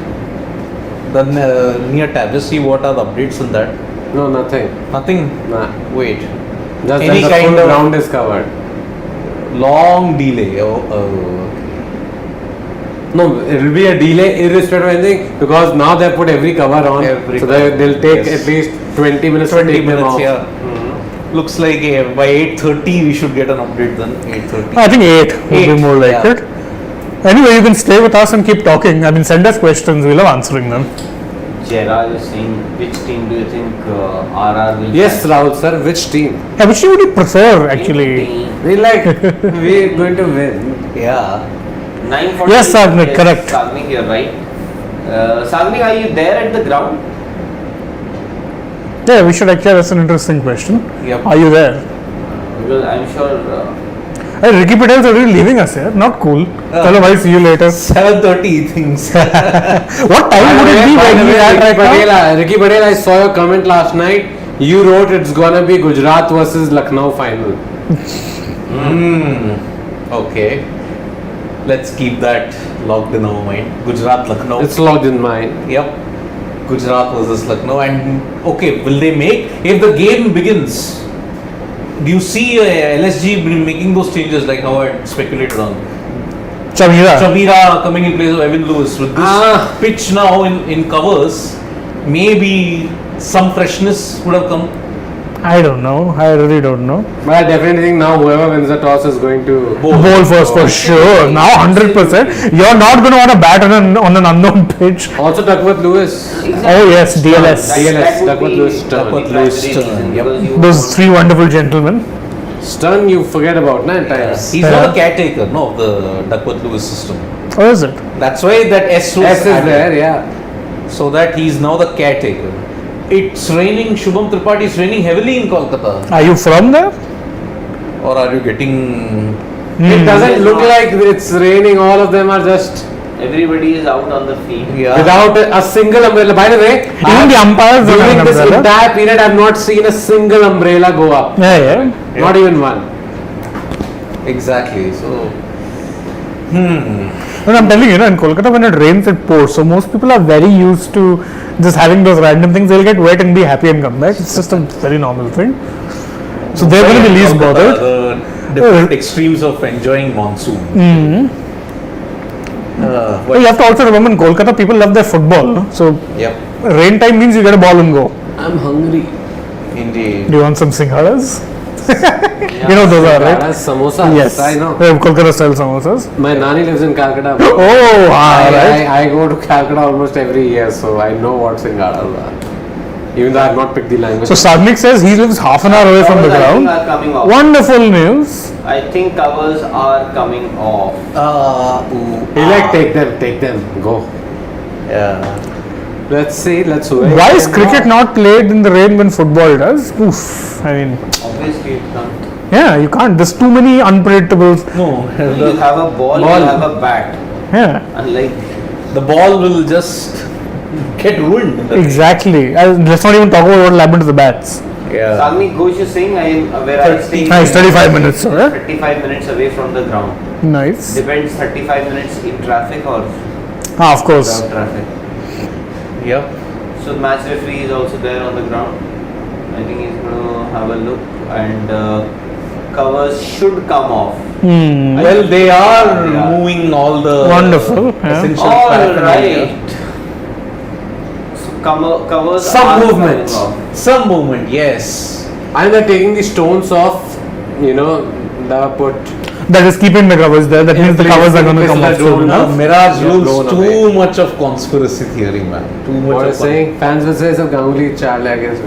The near tab, just see what are the updates in that. No, nothing. Nothing. Nah. Wait. Just Any that the kind full of- ground is covered. Long delay. No, it will be a delay irrespective of anything because now they have put every cover on. Every so cover, they'll take yes. at least 20 minutes 20 to take them minutes, off. yeah. Looks like by 8:30 we should get an update then. 8:30. I think 8 would be 8, more like yeah. it. Anyway, you can stay with us and keep talking. I mean, send us questions. We love answering them. Gerard is saying, which team do you think RR will? Yes, catch? Rahul sir, which team? Yeah, which would you prefer actually? We like, we're going to win. Yeah. 9:40. Yes, Sagnik, correct. Sagnik, you're right. Sagnik, are you there at the ground? Yeah, we should actually. That's an interesting question. Yep. Are you there? Because I'm sure. Hey, Ricky Patel's already leaving us here. Not cool. Hello, bye. See you later. 7:30 he thinks. What time would it be By when the we way, are right now? Ricky Patel, I saw your comment last night. You wrote it's gonna be Gujarat versus Lucknow final. Okay. Let's keep that logged in our mind. Gujarat, Lucknow. It's logged in mine. Yep. Gujarat versus Lucknow. And okay, will they make, if the game begins, do you see LSG making those changes like how I speculated on? Chameera. CHAMEERA coming in place of Evan Lewis with this pitch now in covers, maybe some freshness would have come. I don't know. I really don't know. But I definitely think now whoever wins the toss is going to Bowl first for sure. Now 100%. You're not going to want to bat on an unknown pitch. also Duckworth Lewis. Oh yes, DLS. DLS, Duckworth Lewis Stern. Duckworth Lewis Stern, yep. Those three wonderful gentlemen. Stern you forget about, na, at times. He's not a caretaker, no, of the Duckworth Lewis system. Oh, is it? That's why that S was S is added. there, yeah. So that he's now the caretaker. It's raining, Shubham Tripathi, it's raining heavily in Kolkata. Are you from there? Or are you getting... It doesn't look like it's raining, all of them are just Everybody is out on the field. Yeah. without a single umbrella. By the way, Even the umpires don't have during an this umbrella. entire period, I have not seen a single umbrella go up. Yeah. Not even one. Exactly, so... And I'm telling you, in Kolkata when it rains it pours. So most people are very used to just having those random things. They'll get wet and be happy and come back. It's just a very normal thing. So they're going to be least bothered. The different extremes of enjoying monsoon. But you have to also remember in Kolkata people love their football. No? So Yep, rain time means you get a ball and go. I'm hungry. indeed. Do you want some singharas? You know those are right. Samosas. Yes, I know. Kolkata style samosas. My nani lives in Calcutta. Oh, right. I go to Calcutta almost every year, so I know what Singharas are. Even though I have not picked the language. So Sagnik says he lives half an hour away from the Covers, I think, ground. are coming off. Wonderful news. I think covers are coming off. He like take them, go. Yeah. Let's see, let's wait. Why is cricket not played in the rain when football does? Oof. I mean, Obviously, it can't. yeah, you can't. There's too many unpredictables. No, You have a ball, you have a bat. Yeah, Unlike the ball will just get ruined. exactly. Let's not even talk about what will happen to the bats. Yeah. Sagnik Ghosh is saying where I stay. Nice, 35 minutes, so, yeah? 35 minutes away from the ground. Nice. Depends 35 minutes in traffic or Ah, of course. without traffic. Yep. So the match referee is also there on the ground. I think he's going to have a look and covers should come off. Well, they are Yeah. moving all the Wonderful, yeah. essential All paraphernalia. right. So covers Some are movement. coming off. Some movement, yes. And they're taking the stones off, the put. That is keeping the covers there. That means the covers are going to come off soon enough. Mirage Yeah, rules blown too away. much of conspiracy theory, man. Too much What of is saying? Fans will say some Ganguly child, I guess.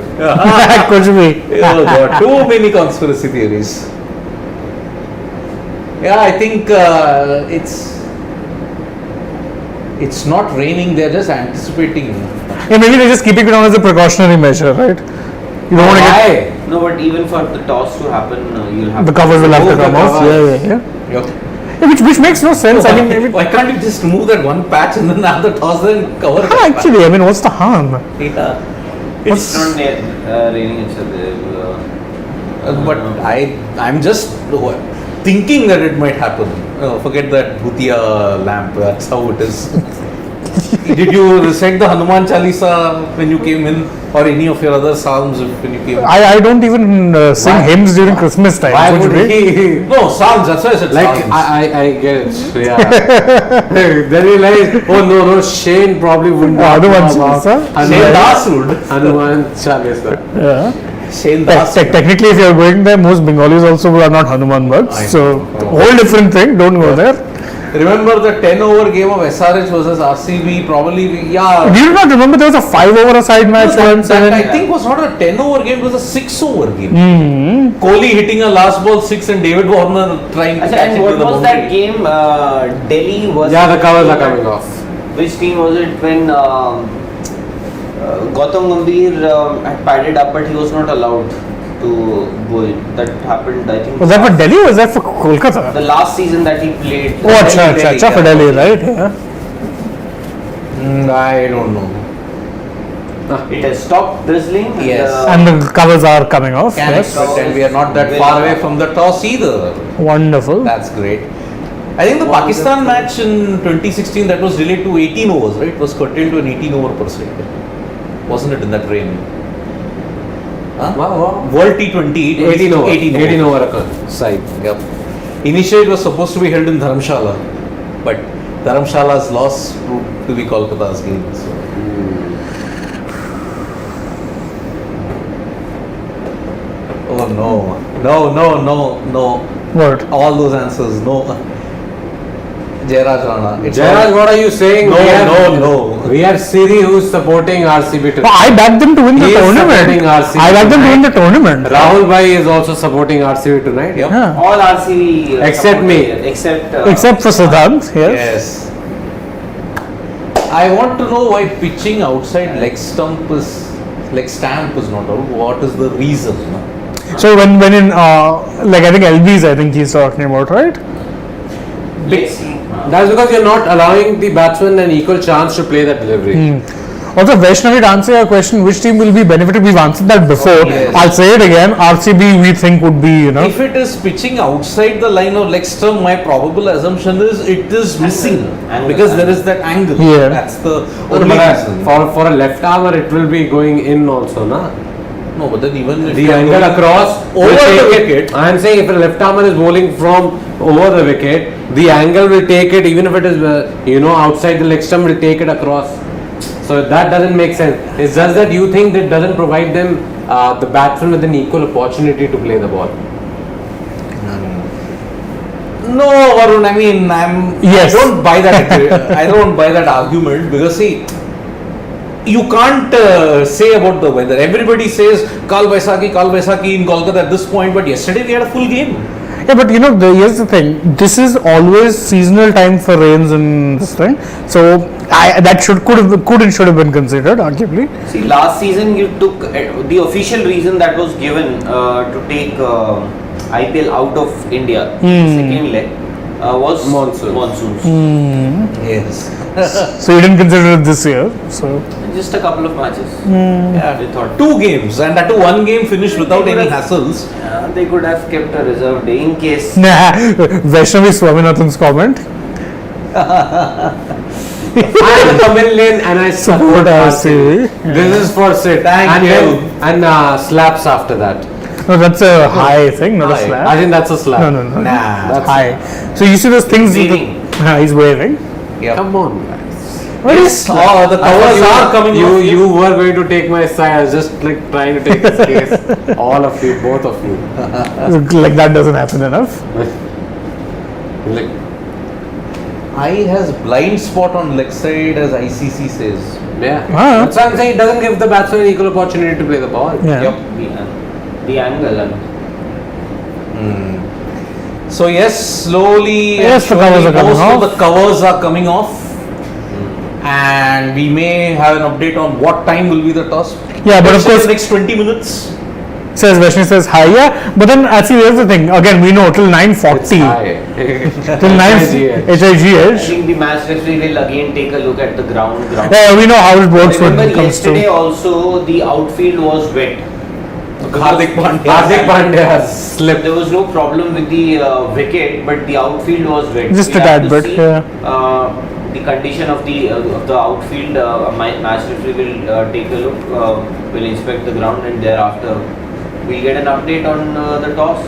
Kuch bhi. Oh God, too many conspiracy theories. Yeah, I think it's not raining. They're just anticipating. Yeah, maybe they're just keeping it on as a precautionary measure, right? You don't want to get Why? No, but even for the toss to happen, you'll have the covers will have to Oh, the come off. covers. Yeah. Yep. Yeah, which makes no sense. I mean, maybe, Why can't you just remove that one patch and then have the toss and cover? that actually, I mean, what's the harm? patch? Yeah. It's not raining. It's But I'm just thinking that it might happen. Forget that Bhutia lamp. That's how it is. Did you recite the Hanuman Chalisa when you came in, or any of your other psalms when you came in? I don't even sing Why? hymns during Christmas time. Why Would would you? he? No, psalms. That's why I said Like psalms. I get it. Yeah. Then we realized, oh no, Shane probably wouldn't. Hanuman know about Chalisa? Shane Das would. Hanuman Chalisa. Yeah. Shane Das. Technically, if you're going there, most Bengalis also are not Hanuman I bugs. know. So, Oh. whole different thing. Don't go there. Remember the 10-over game of SRH versus RCB? Probably, yeah. Do you not remember there was a 5-over aside match No, once? that and I think was not a 10-over game, it was a 6-over game. Hmm. Kohli hitting a last ball 6 and David Warner trying to catch And it what to the was that boundary. game? Delhi was. Yeah, the covers are coming off. Which team was it when Gautam Gambhir had padded up, but he was not allowed to go in? That happened, I think. Was that for Delhi or was that for Kolkata? The last season that he played. Oh, acha, Delhi, acha, for yeah. Delhi, right? Yeah. I don't know. It has stopped drizzling. Yes. And the covers are coming off. Can Yes. expect, and we are not that far away from the toss either. Wonderful. That's great. I think the Pakistan match in 2016 that was delayed to 18 overs, right? Was curtailed to an 18-over percent. Wasn't it in that rain? Huh? Wow. World T20 18 over. 18 over. Side. Yep. Initially, it was supposed to be held in Dharamshala, but Dharamshala's loss proved to be Kolkata's gain. So. Oh no. What? All those answers, no. Jairaj Rana. It's Jairaj, all- what are you saying? No, no. We are Siri who's supporting RCB today. Oh, I backed them to win the He is tournament. supporting RCB I backed them to win the tournament. Rahul Bhai is also supporting RCB tonight. Yep. Yeah. All RCB. Except me. Except. Except for Siddhant, yes. Yes. I want to know why pitching outside leg stamp is not out. What is the reason? So when in like I think LBs, I think he's talking about, right? Yes. That's because you're not allowing the batsman an equal chance to play that delivery. Also, Vaishnavi, to answer your question, which team will be benefited? We've answered that before. Yes. I'll say it again. RCB, we think would be, If it is pitching outside the line of leg stump, my probable assumption is it is missing Angle. because there is that angle. Yeah. That's the But only reason. for a left armer, it will be going in also, na? No, but then even if The you are angle going across over will the take it. wicket. I am saying if a left armer is bowling from over the wicket, the angle will take it, even if it is outside the leg stump, will take it across. So that doesn't make sense. It's just that you think that doesn't provide them the batsman with an equal opportunity to play the ball. No, Varun. I mean, Yes. I don't buy that. I don't buy that argument because see, you can't say about the weather. Everybody says Kal Vaisakhi in Kolkata at this point, but yesterday we had a full game. Yeah, but here's the thing. This is always seasonal time for rains in this thing. So that could and should have been considered, arguably. See, last season you took the official reason that was given to take IPL out of India, second leg, was monsoons. Yes. So you didn't consider it this year. So Just a couple of matches. Yeah, We thought 2 games and that too one game finished without They any could have- hassles. they could have kept a reserve day in case. nah, Vaishnavi Swaminathan's comment. I am a Tamilian and I support RCB. RCB. This is for Sid. Thank and you. And slaps after that. No, that's a high thing, not a High. slap. I think that's a slap. No. Nah. That's high. So you see those things. Waving. He's waving. Yep. Come on, guys. What is Oh, the covers are coming off. You were going to take my side. I was just like trying to take this case. All of you, both of you. like that doesn't happen enough. Like, I has blind spot on leg side as ICC says. yeah. Ah. That's why I'm saying it doesn't give the batsman an equal opportunity to play the ball. Yeah. Yep. The angle. And So yes, slowly Yes, the covers are coming most of off. the covers are coming off, and we may have an update on what time will be the toss. Yeah, but of Let's say course- the next 20 minutes. Says Vaishnav says hi, yeah. But then actually here's the thing. Again, we know till 9:40. Till 9 I HIGH. think the match referee will again take a look at the ground. We know how it works when Remember it comes yesterday to. also the outfield was wet. Hardik Pandya. Hardik Pandya has slipped. There was no problem with the wicket, but the outfield was wet. Just We a have tad to bit, see, yeah. The condition of the outfield. Match referee will take a look, will inspect the ground, and thereafter we'll get an update on the toss.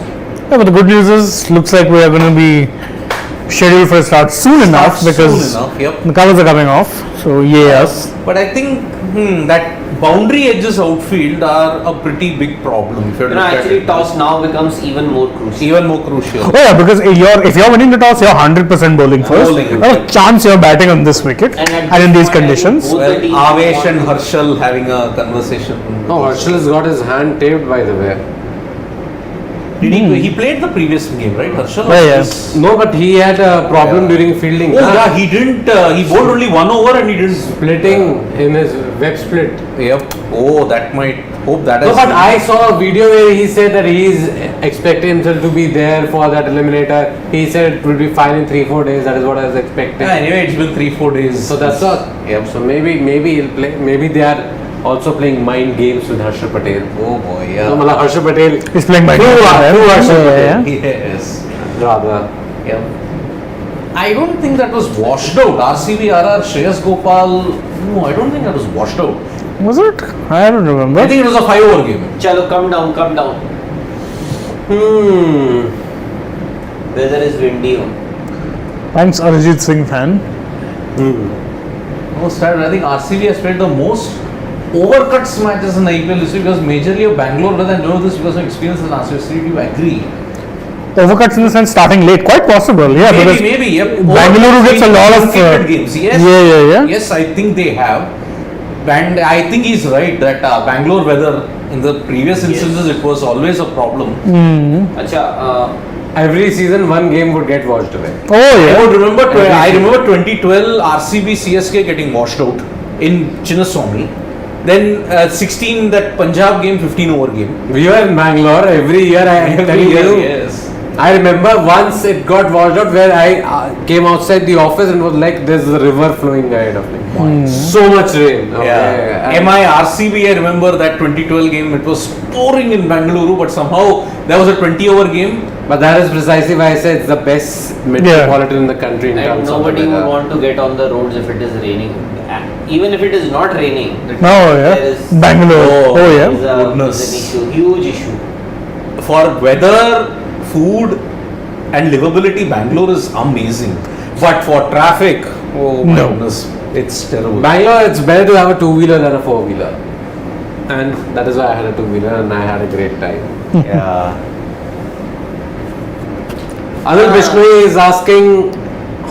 Yeah, but the good news is, looks like we are going to be scheduled for a start soon enough because Soon enough, yep. the covers are coming off. So yes. But I think that boundary edges outfield are a pretty big problem. If you You know, look at actually, it. toss now becomes even more crucial. Even more crucial. Oh yeah, because if you're winning the toss, you're 100% bowling first. Bowling. Not a chance you're batting on this wicket And at and in this these point, I think conditions. both- Well, the team Avesh want and to- Harshal having a conversation. No, Harshal has got his hand taped, by the way. Did he played the previous game, right? Harshal? Yeah, yeah. Yes. No, but he had a problem Yeah. during fielding. Oh Huh? yeah, he didn't. He bowled only one over and he didn't. Splitting in his web split. Yep. Oh, that might. Hope that No, has. but I saw a video where he said that he is expecting himself to be there for that eliminator. He said it will be fine in 3-4 days. That is what I was expecting. Yeah, anyway, it's been 3-4 days. So that's all. Yep. So maybe he'll play. Maybe they are also playing mind games with Harshal Patel. Oh boy, yeah. No, Mala Harshal Patel. He's playing by Through Harshal Patel. Yes. Rather. Yep. I don't think that was washed out. RCB, RR, Shreyas Gopal. No, I don't think that was washed out. Was it? I don't remember. I think it was a 5-over game. Chalo, come down, come down. Weather is windy. Thanks, Arijit Singh fan. No, Stan, I think RCB has played the most overcuts matches in IPL history because majorly of Bangalore doesn't know this because of experience in RCB. Do you agree? Overcuts in the sense starting late, quite possible. Yeah, because Maybe. Yep. Bangalore gets a lot of truncated games. Yes. Yeah. Yes, I think they have. And I think he's right that Bangalore weather in the previous instances it was always a problem. Acha, Every season, one game would get washed away. Oh I yeah. would remember. Every I season. remember 2012 RCB CSK getting washed out in Chinnaswamy. Then 16 that Punjab game, 15-over game. We were in Bangalore every year. I am telling you. Yes. I remember once it got washed out where I came outside the office and was like, there's a river flowing ahead of me. So much rain. Okay. Yeah. And- MI RCB, I remember that 2012 game. It was pouring in Bangalore, but somehow there was a 20-over game. But that is precisely why I said it's the best metropolitan in the country in and terms of nobody the would weather. want to get on the roads if it is raining. Even if it is not raining. Oh yeah. There is, Bangalore. Oh is yeah. Goodness. an issue, huge issue. For weather, food, and livability, Bangalore is amazing. But for traffic, oh my No. goodness, it's terrible. Bangalore, it's better to have a two-wheeler than a four-wheeler. And that is why I had a two-wheeler and I had a great time. Yeah. Anil Bishnoi is asking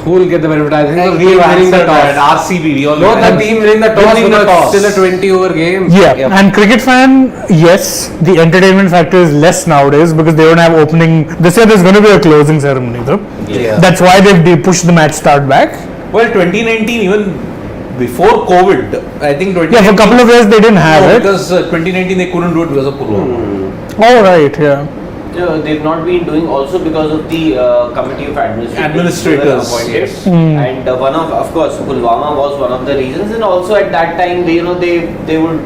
who will get the benefit. I think the We team winning the answered that. toss. RCB, we all No, the team winning the toss Winning the because it's toss. still a 20-over game. Yeah, Yep. and cricket fan, yes, the entertainment factor is less nowadays because they don't have opening. This year there's going to be a closing ceremony though. Yeah. That's why they've pushed the match start back. Well, 2019, even before COVID, I think 2019. Yeah, for a couple of years they didn't have No, it. because 2019 they couldn't do it because of Pulwama. Oh right, yeah. They've not been doing also because of the committee of Administrators, appointed. yes. And one of course, Pulwama was one of the reasons, and also at that time they would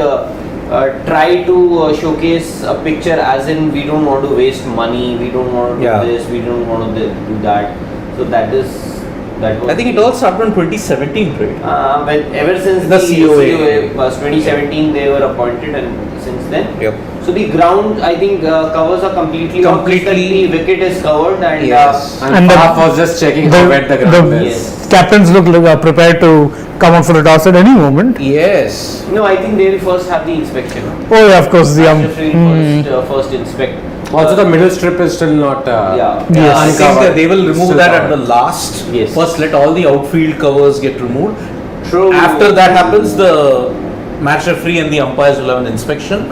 try to showcase a picture as in we don't want to waste money, we don't want to Yeah. do this, we don't want to do that. So that was. I think it all started in 2017, right? When ever since The the COA. was 2017 they were appointed, and since then. Yep. So the ground, I think, covers are completely off. Completely. The wicket is covered, and Yes. And the- Faf was just checking how wet the ground is. Yes. Captains look prepared to come out for the toss at any moment. Yes. no, I think they will first have the inspection. Oh yeah, of course the Referee first inspect. Also, the middle strip is still not Yeah. Yes. I think that they will remove Still that at covered. the last. Yes. First, let all the outfield covers get removed. True. After that happens, the match referee and the umpires will have an inspection.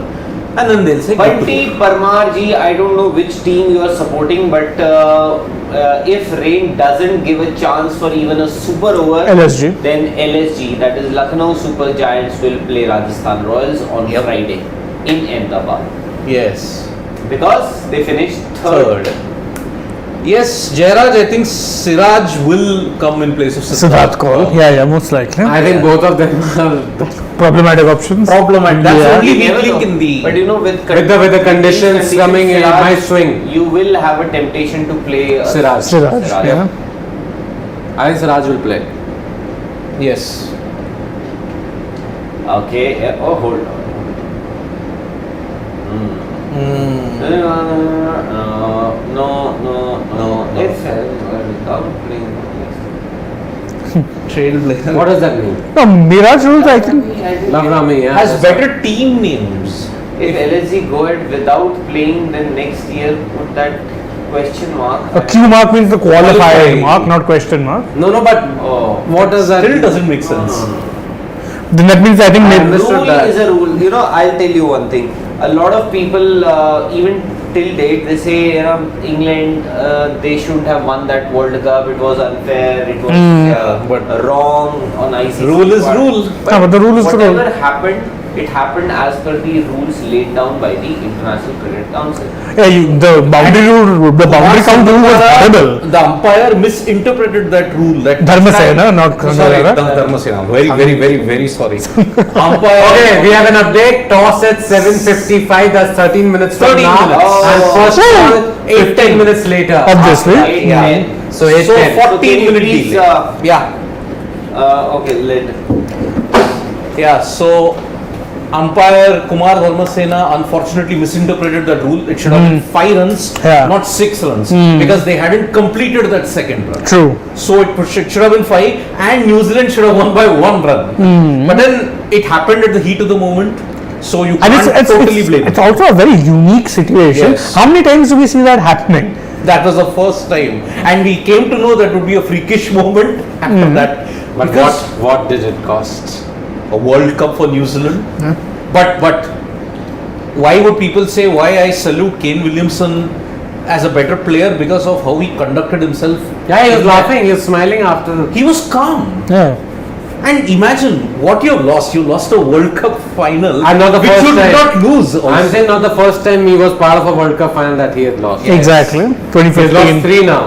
And then they'll say, Bunty Parmar ji, I don't know which team you are supporting, but if Rain doesn't give a chance for even a super over, LSG. then LSG, that is Lucknow Super Giants, will play Rajasthan Royals on Friday in Ahmedabad. yes, Because they finished third. Yes, Jairaj, I think Siraj will come in place of Siddharth Kaul. Yeah, most likely. I think both of them are Problematic options. Problematic. That's Yeah. only You never weak link know. in the. But you know, with with the conditions coming in, it Siraj, might swing. You will have a temptation to play Siraj. Siraj. Yeah. I think Siraj will play. Yes. Okay. Oh, hold on. No. If without playing. Trailblazer. What does that mean? No, Mirage rules, I think. Love Rami, yeah. Has better team names. If LSG go ahead without playing, then next year put that question mark. A Q mark means the qualifier Qualified. mark, not question mark. No, but Oh. what does that Still mean? doesn't make sense. Then that means I think maybe. understood Rule that. is a rule. You know, I'll tell you one thing. A lot of people, even till date, they say, England, they shouldn't have won that World Cup. It was unfair. It was but wrong on ICC. Rule is part. rule. But the rule is the rule. Whatever happened, it happened as per the rules laid down by the International Cricket Council. Yeah, the boundary rule, the boundary count rule was horrible. The umpire misinterpreted that rule. That Dharmasena, not Sorry, Krunal. Dharmasena. Very sorry. Umpire. Okay, we have an update. Toss at 7:55. That's 13 minutes from 13 now. minutes. And first Oh. ball 15 minutes later. Obviously. Eight, Yeah. 10. So 8 So 10. 14-minute please, delay. Yeah. Okay, Yeah, so umpire Kumar Dharmasena unfortunately misinterpreted that rule. It should have been 5 runs, Yeah. not 6 runs, because they hadn't completed that second run. True. So it should have been 5, and New Zealand should have won by 1 run. But then it happened at the heat of the moment, so you And can't totally blame it's it. also a very unique situation. Yes. How many times do we see that happening? That was the first time, and we came to know that would be a freakish moment after that. But because what did it cost? a World Cup for New Zealand. But why would people say why I salute Kane Williamson as a better player because of how he conducted himself? Yeah, he was in that- laughing. He was smiling after. He was calm. Yeah. And imagine what you have lost. You lost a World Cup final, And not the which first you did time. not lose. Also. I'm saying not the first time he was part of a World Cup final that he had lost. Yes. Exactly. He's lost 2015. 3 now.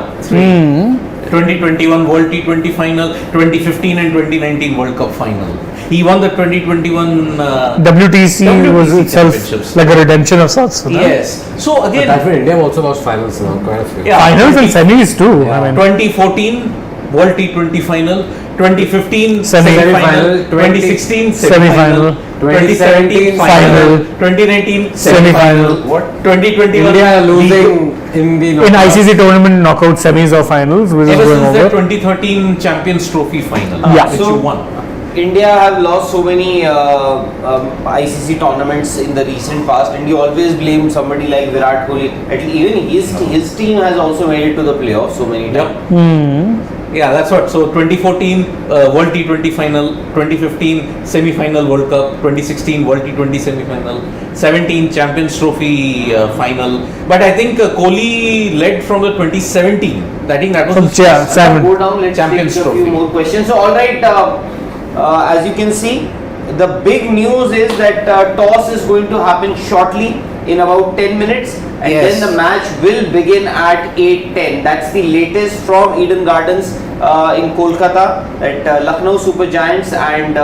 2021 World T20 final, 2015 and 2019 World Cup final. He won the 2021 WTC was WTC itself championships. like a redemption of sorts. You know? Yes. So But again, that way India have also lost finals now. Quite a few. Yeah. Finals and semis too. Yeah. I mean, 2014 World T20 final, 2015 Semi-final, semi-final, 2016 semi-final, 2017 final, final, 2019 semi-final. What? 2021 India league. losing in the in knockout. ICC tournament knockout semis or finals, which is Ever going since the over. 2013 Champions Trophy final, Yeah. which So- you won. India have lost so many ICC tournaments in the recent past, and you always blame somebody like Virat Kohli. Even his team has also made it to the playoffs so many times. Yeah, that's what. So 2014 World T20 final, 2015 semi-final World Cup, 2016 World T20 semi-final, 17 Champions Trophy final. But I think Kohli led from the 2017. I think that was From his yeah, first- seven. Go down, let's Champions take a few Trophy. more questions. So, all right, as you can see, the big news is that toss is going to happen shortly in about 10 minutes, and Yes. then the match will begin at 8:10. That's the latest from Eden Gardens in Kolkata. At Lucknow Super Giants and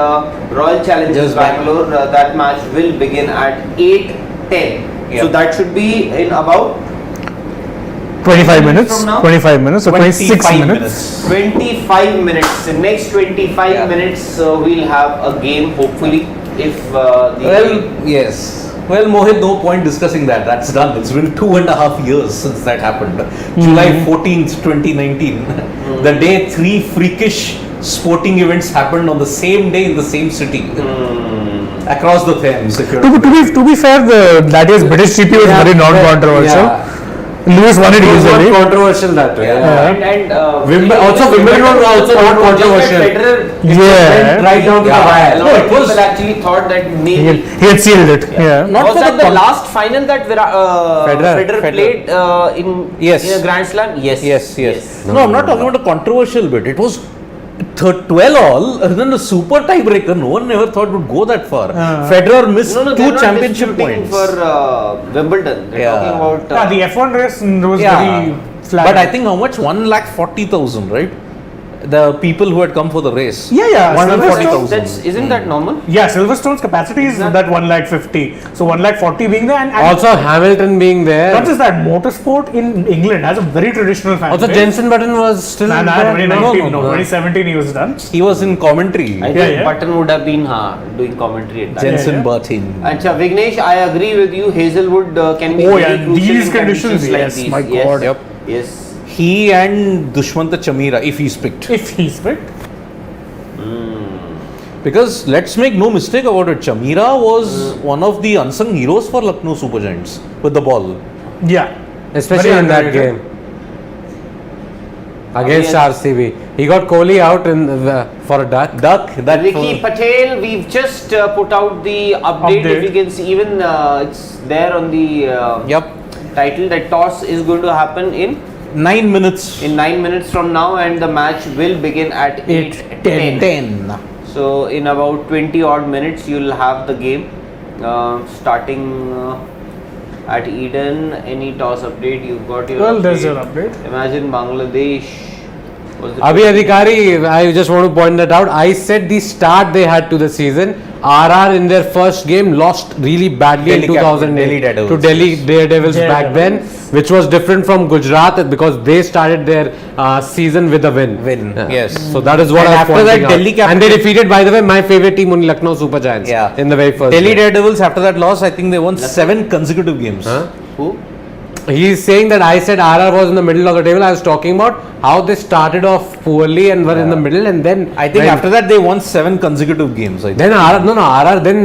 Royal Challengers Just Bangalore. That match will begin at 8:10. So Yep. that should be in about 25 minutes. from now? 25 minutes. So 26 25 minutes. 25 minutes. The next 25 Yeah. minutes we'll have a game, hopefully, if the Well, yes. Well, Mohit, no point discussing that. That's done. It's been 2.5 years since that happened. July 14th, 2019. The day 3 freakish sporting events happened on the same day in the same city. Across the Thames. If you're To be fair, that is British GP was very non-controversial. Yeah. Lewis won it It was not easily. controversial that way. Also Wimbledon was also not controversial. Federer, Yeah. Right down to the a wire. lot of it was- people actually thought that maybe. He had sealed it. Yeah. Not Was for that the the last final that Federer played in Yes. a Grand Slam? Yes. Yes. No, I'm not talking about a controversial bit. It was 12 all, and then the super tiebreaker. No one ever thought would go that far. Federer missed No, they're two not championship disputing points. for Wimbledon. They're Yeah. talking about. Yeah, the F1 race was Yeah. very flat. But I think how much? 1,40,000, right? The people who had come for the race. Yeah. 140,000. Isn't that normal? Yeah, Silverstone's capacity is that 150,000. So 140,000 being there, and Also Hamilton being there. not just that, motorsport in England has a very traditional fan Also base. Jenson Button was still Nah, there. 2019, no, 2017 he was done. He was in commentary. I Yeah, think yeah. Button would have been doing commentary at that. Jensen yeah. Button. And Vignesh, I agree with you. Hazelwood can be Oh, very yeah, crucial these in conditions, like yes, these. my Yes. God. Yep. Yes. He and Dushmanta Chameera, if he's picked. If he's picked. Because let's make no mistake about it, Chameera was one of the unsung heroes for Lucknow Super Giants with the ball. Yeah. Especially Very in that underrated. game. Against Yes. RCB. He got Kohli out for a duck. That Ricky Patel, we've just put out the update. If you can see, even it's there on the Yep. title that toss is going to happen in 9 minutes. 9 minutes from now, and the match will begin at 8:10. 10. So in about 20 odd minutes, you'll have the game starting at Eden. Any toss update? You've got your. Well, there's your update. update. Imagine Bangladesh. Was the Abhi Adhikari, I just want to point that out. I said the start they had to the season. RR in their first game lost really badly Delhi in 2008 Delhi Daredevils. to Delhi Daredevils back then, which was different from Gujarat because they started their season with a win. Yeah. Yes. So that is what And I was after pointing that, out. Delhi And they Capital- defeated, by the way, my favorite team, only Lucknow Super Giants. Yeah. In the very first. Delhi game. Daredevils, after that loss, I think they won 7 consecutive games. Huh? Who? He is saying that I said RR was in the middle of the table. I was talking about how they started off poorly and were in the middle, and then I think after that they won 7 consecutive games. I think. then RR then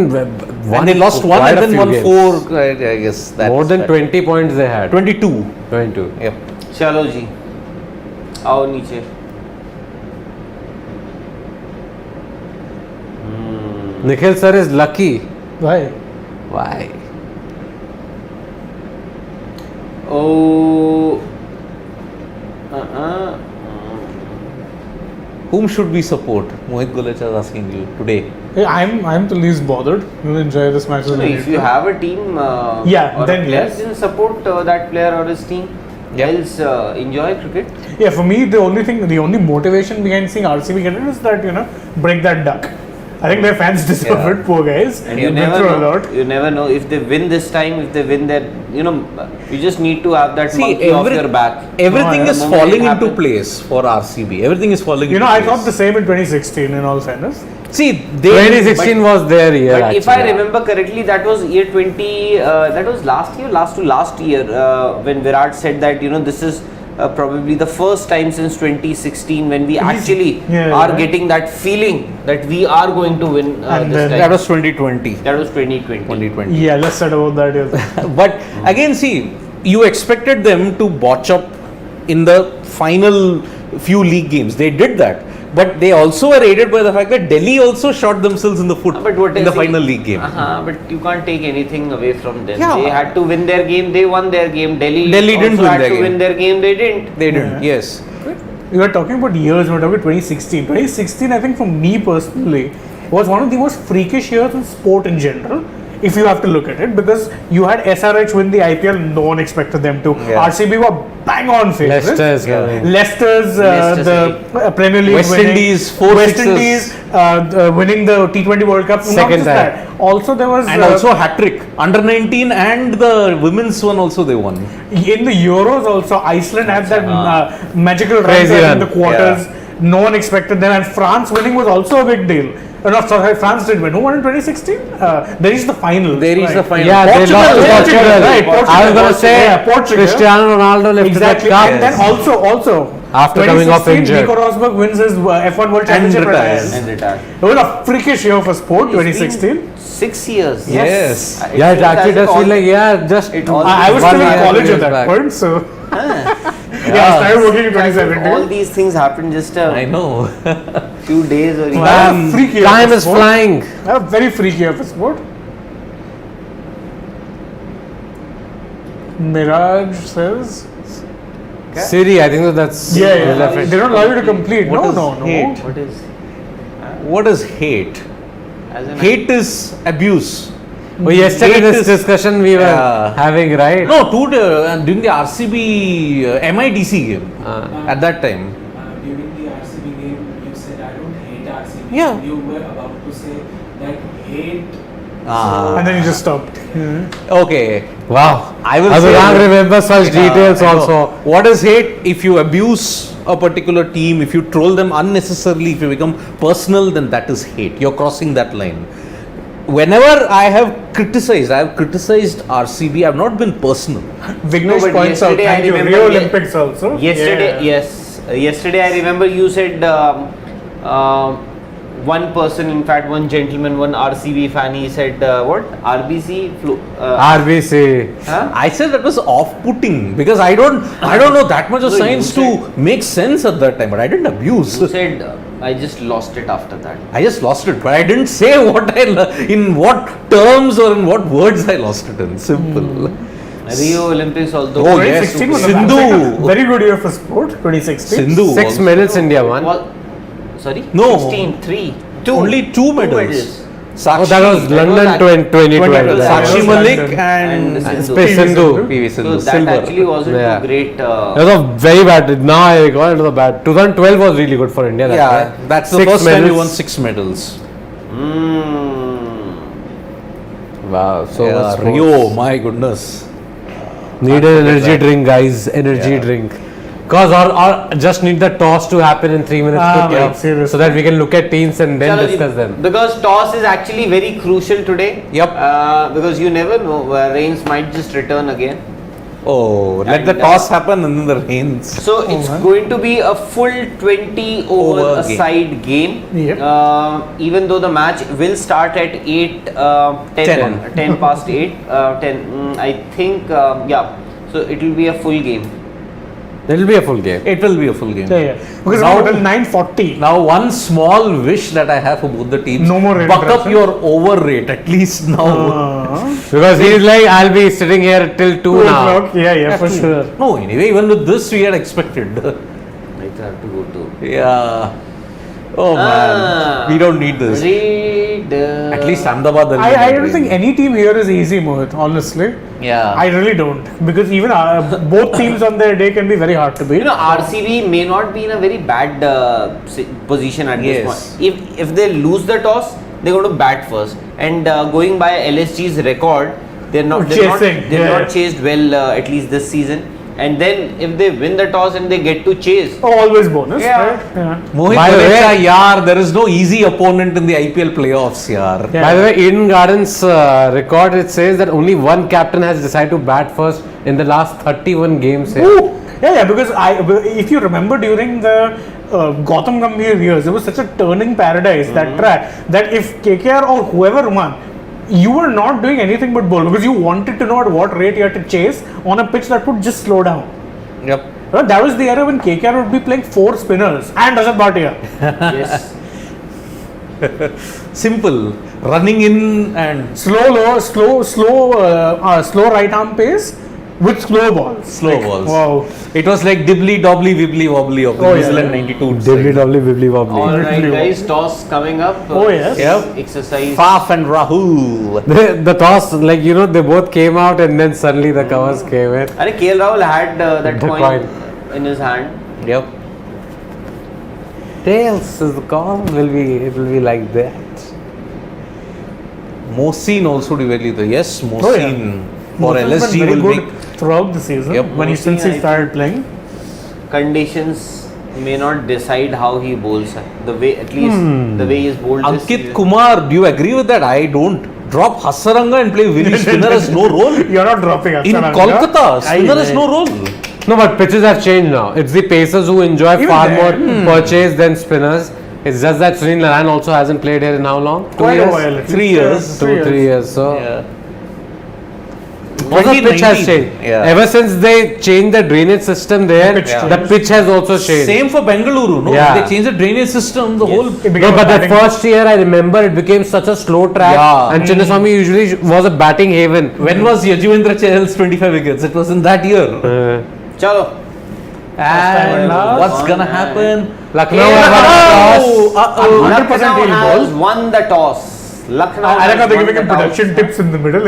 And they lost one quite and a then few won games. 4. I guess that's More than that. 20 points they had. 22. 22. Yep. चलो जी आओ नीचे Nikhil sir is lucky. Why? Why? Oh Whom should we support? Mohit Gulecha is asking you today. Hey, I'm the least bothered. You'll enjoy this match. So if you have a team Yeah, or then a player, yes. then support that player or his team. Yep. Else enjoy cricket. Yeah, for me, the only motivation behind seeing RCB get it is that, break that duck. I think their fans deserve Yeah. it, poor guys. And They've you been never through a know. lot. You never know if they win this time. If they win that, you just need to have that monkey off your back. Everything No, is the moment falling it into happens. place for RCB. Everything is falling into I place. thought the same in 2016, in all fairness. See, they 2016 was their year. But if I actually. remember correctly, that was year 20. That was last year, when Virat said that this is probably the first time since 2016 when we actually are getting that feeling that we are going to win And this then time. that was 2020. That was 2020. 2020. Yeah, less said about that. Yes. But again, see, you expected them to botch up in the final few league games. They did that. But they also were aided by the fact that Delhi also shot themselves in the foot But what in is the final league game. But you can't take anything away from them. Yeah. They had to win their game. They won their game. Delhi didn't also win had their to game. win their game. They didn't. They didn't, Yeah. yes. We were talking about years, we were talking about 2016. 2016, I think for me personally, was one of the most freakish years in sport in general, if you have to look at it, because you had SRH win the IPL, no one expected them to. Yeah. RCB were bang on favorites. Leicester's coming. Leicester's Leicester Premier League West winning. Indies, 4 West sixes. Indies winning the T20 World Cup. Not Second just time. that. Also there was And also hat trick. Under 19 and the women's one also they won. in the Euros also, Iceland had that magical run Crazy there run. in the quarters. No one expected them, and France winning was also a big deal. No, sorry, France did win. Who won in 2016? They reached the final. They reached the final. Yeah, they lost to Portugal. Right, Portugal. I was going to say Yeah, Portugal. Cristiano Ronaldo lifted Exactly. the cup. And then also After coming off 2016, injured. Nico Rosberg wins his F1 World Championship and retires. And retire. It was a freakish year for sport, It's been 2016. 6 years. Yes. Yeah, it actually does feel like, yeah, just It all- I was one still in year, college 2 at years that back. point, so yeah, I started working in All 2017. these things happen just I a know. few days or even. Man, freak year Time for is sport. flying. A very freaky year for sport. Mirage says, Siri, I think that's yeah. They don't allow you to complete. What No, is no, no. hate? What is? What is hate? As in Hate is abuse. Well, yesterday Hate this is- discussion we were Yeah. having, right? No, during the RCB MIDC game at that time. During the RCB game, you said I don't hate RCB. Yeah. You were about to say that hate. And then you just stopped. Okay. Wow. I will Abhirang say- remember such details I know. also. What is hate? If you abuse a particular team, if you troll them unnecessarily, if you become personal, then that is hate. You're crossing that line. Whenever I have criticized RCB, I've not been personal. Vignesh but points out, yesterday I thank you, remember Rio ye- Olympics also. Yesterday, Yeah. yes. Yesterday, I remember you said one person, in fact, one gentleman, one RCB fan, he said, what? RBC? RBC. Huh? I said that was off-putting because I don't know that much of No, you science to make sense at that time, but I didn't abuse. You said, I just lost it after that. I just lost it, but I didn't say in what terms or in what words I lost it in. Simple. Rio Olympics, although. Oh, yes. 2016 was Sindhu. a very good year for sport. 2016. Sindhu. 6 also. medals India won. Sorry? No. 16, 3. Only two medals. medals. Oh, that was London that- 2012. that Sakshi was Malik London. and And Space Sindhu. Sindhu. PV So Sindhu. that Silver. actually wasn't Yeah. a great. That was a very bad. Now I recall it was a bad. 2012 was really good for India. That Yeah, year. that's the 6 first time we medals. won 6 medals. Wow, so Yeah, much Rio, sports. my goodness. Need an energy drink, guys. Energy Yeah. drink. Cause or just need the toss to happen in 3 minutes quickly, right, seriously. so that we can look at teams and then discuss them. Because toss is actually very crucial today. Yep. Because you never know, Reigns might just return again. Oh, let And, the toss happen and then the rains. So it's going to be a full 20 over Over a game. side game. Yep. Even though the match will start at 8, 10 past 8, 10. I think, yeah. So it will be a full game. It will be a full game. It will be a full game. Yeah. Because Now- now till 9:40. Now, one small wish that I have for both the teams. No more rain Buck up pressure. your over rate at least now. Because he's like, I'll be sitting here till 2 2 now. o'clock. Yeah, for sure. No, anyway, even with this we had expected. I have to go to. Yeah. Oh man, we don't need this. At least Ahmedabad. there'll be I no don't rain. think any team here is easy, Mohit, honestly. Yeah. I really don't. Because even both teams on their day can be very hard to beat. You know, RCB may not be in a very bad position at this Yes. point. If they lose the toss, they're going to bat first. And going by LSG's record, they're not chased well at least this season. And then if they win the toss and they get to chase, Oh, always bonus, Yeah. right? Yeah. Mohit By the way- Parekha, yaar, there is no easy opponent in the IPL playoffs, yaar. Yeah. By the way, Eden Gardens record, it says that only one captain has decided to bat first in the last 31 games here. Ooh. Yeah, because if you remember during the Gautam Gambhir years, it was such a turning paradise, that track, that if KKR or whoever won, you were not doing anything but bowl because you wanted to know at what rate you had to chase on a pitch that would just slow down. Yep. Well, that was the era when KKR would be playing 4 spinners and Rajat Bhatia. yes. Simple. Running in and Slow right arm pace with slow balls. slow balls. Wow. It was like dibbly dobbly wibbly wobbly of the Oh, New yeah. Zealand 92. Dibbly dobbly wibbly wobbly. All right, Literally. guys, toss coming up. Oh, yes. Yep. Exercise. Faf and Rahul. The toss, like, you know, they both came out and then suddenly the covers came in. And KL Rahul had that The coin coin. in his hand. Yep. Tails is the call. It will be like that. Mohsin also really the yes, Mohsin for Mohsin's been LSG very will good make throughout the season. Yep. When he Mohsin, since he I started playing. Conditions may not decide how he bowls. The way, at least, the way he's bowled this Ankit season. Kumar, do you agree with that? I don't. Drop Hasaranga and play Willie Spinner has no role. You're not dropping In Hasaranga. Kolkata, Spinner has Aye, no role. No, but pitches have changed now. It's the pacers who enjoy Even far there, more purchase than spinners. It's just that Sunil Narine also hasn't played here in how long? Quite a while. 3 years. 2-3 years. So Yeah. also pitch has 2019. changed. Yeah. Ever since they changed the drainage system there, The pitch the pitch has also changed. Same for Bengaluru, no? Yeah. They changed the drainage system, the whole. It No, became but a that batting- first year I remember it became such a slow track, Yeah. and Chinnaswamy usually was a batting haven. When was Yajuvendra Chahal's 25 wickets? It was in that year. Chalo. And last. what's gonna happen? Lucknow Oh, have won a toss. uh-oh. 100% Lucknow he'll has bowl. won the toss. Lucknow I like how has they're won giving him the toss. production tips in the middle.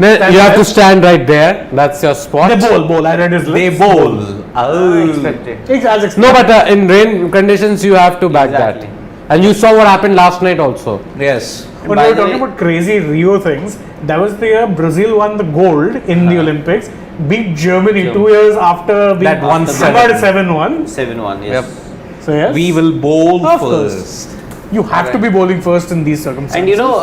No, you have to stand right there. That's your spot. They bowl. I read his They lips. bowl. Oh. Expected. As expected. No, but in rain conditions you have to back Exactly. that. And you saw what happened last night also. Yes. When By we were the talking way- about crazy Rio things, that was the year Brazil won the gold in the Olympics, beat Germany 2 years after being That won about 7. 7-1. 7-1, yes. Yep. So yes, We will bowl Of course. first. you have to be bowling first in these circumstances. And you know,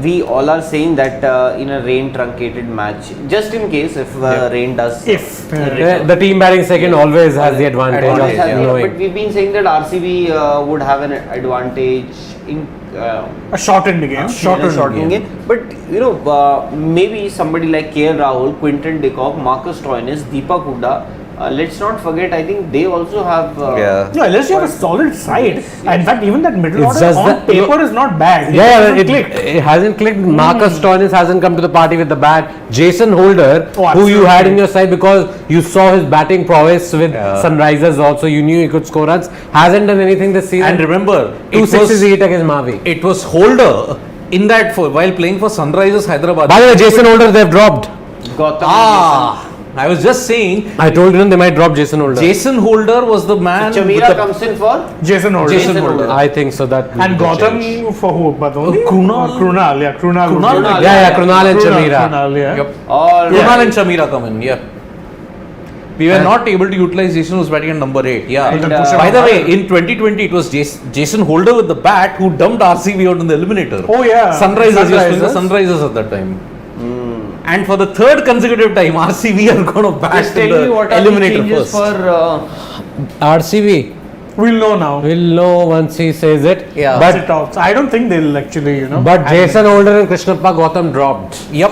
we all are saying that in a rain truncated match, just in case if rain does. If, return. The team batting second always has the advantage Always of has the- knowing. but we've been saying that RCB would have an advantage in a shortened game, shortening it. But you know, maybe somebody like KL Rahul, Quinton de Kock, Marcus Stoinis, Deepak Hooda. Let's not forget. I think they also have. Yeah. No, unless you have a solid side. In fact, even that middle It's order just on that- paper is not bad. Yeah, doesn't it, click. it hasn't clicked. Marcus Stoinis hasn't come to the party with the bat. Jason Holder, Oh, who you had absolutely. in your side because you saw his batting prowess with Yeah. Sunrisers also, you knew he could score runs, hasn't done anything this season. And remember, Two it sixes was, he hit against Mavi. it was Holder in that while playing for Sunrisers Hyderabad. By the way, Jason Holder they've dropped. Gautam. I was just saying, I told you they might drop Jason Holder. Jason Holder was the man. with Chameera the- comes in for. Jason Holder. Jason Holder. I think so that. And will Gautam change. for who? But only Krunal. Krunal, yeah, Krunal. Krunal, Krunal. Yeah, Krunal and Chameera. Krunal, yeah. Yep. All Krunal right. and Chameera come in, yeah. We were not able to utilize Jason who's batting at number 8. Yeah. And, By the way, in 2020, it was Jason Holder with the bat who dumped RCB out in the eliminator. Oh yeah. Sunrisers. He was playing the Sunrisers. Sunrisers at that time. And for the third consecutive time, RCB are going to bat Just in tell me the what are the eliminator changes first. for. RCB. We'll know now. We'll know once he says it. Yeah. But it talks. I don't think they'll actually, But Jason Holder and Krishnappa Gautam dropped. Yep.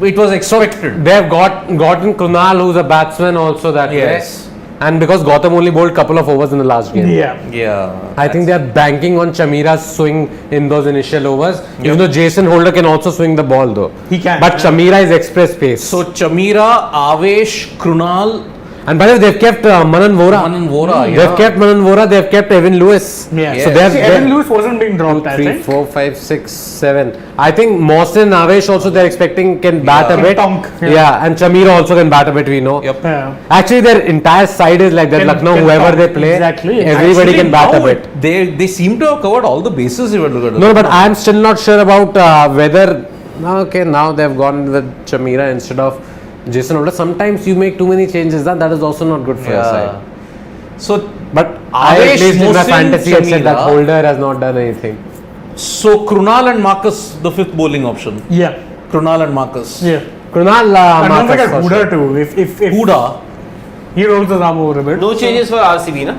It was expected. They have gotten Krunal, who's a batsman, also that Yes. way. And because Gautam only bowled couple of overs in the last game. Yeah. Yeah. I think they are banking on Chameera's swing in those initial overs. Even though Jason Holder can also swing the ball though. He can. But Chameera is express pace. So Chameera, Avesh, Krunal, and by the way, they've kept Manan Vora. Manan Vora. Yeah. They've kept Manan Vora. They've kept Evan Lewis. Yeah. Yes. So they have See, Evan Lewis wasn't being dropped, I 3, think. 4, 5, 6, 7. I think Mohsin and Avesh also they're expecting can bat a Yeah. bit. Tonk, Yeah. yeah. And Chameera also can bat a bit. We know. Yep. Yeah. Actually, their entire side is like that. Can- Lucknow, can whoever tonk, they play, exactly. everybody Actually, can bat a now bit. They seem to have covered all the bases if you look at it. No, but I'm still not sure about whether. Okay, now they've gone with Chameera instead of Jason Holder. Sometimes you make too many changes. That is also not good for your side. So, But I at Avesh, least in my Mohsin, fantasy had said that Chameera. Holder has not done anything. so Krunal and Marcus, the fifth bowling option. Yeah. Krunal and Marcus. Yeah. Krunal, And don't Marcus forget for Huda sure. too. If Huda. he rolls his arm over a bit. No changes for RCB, na?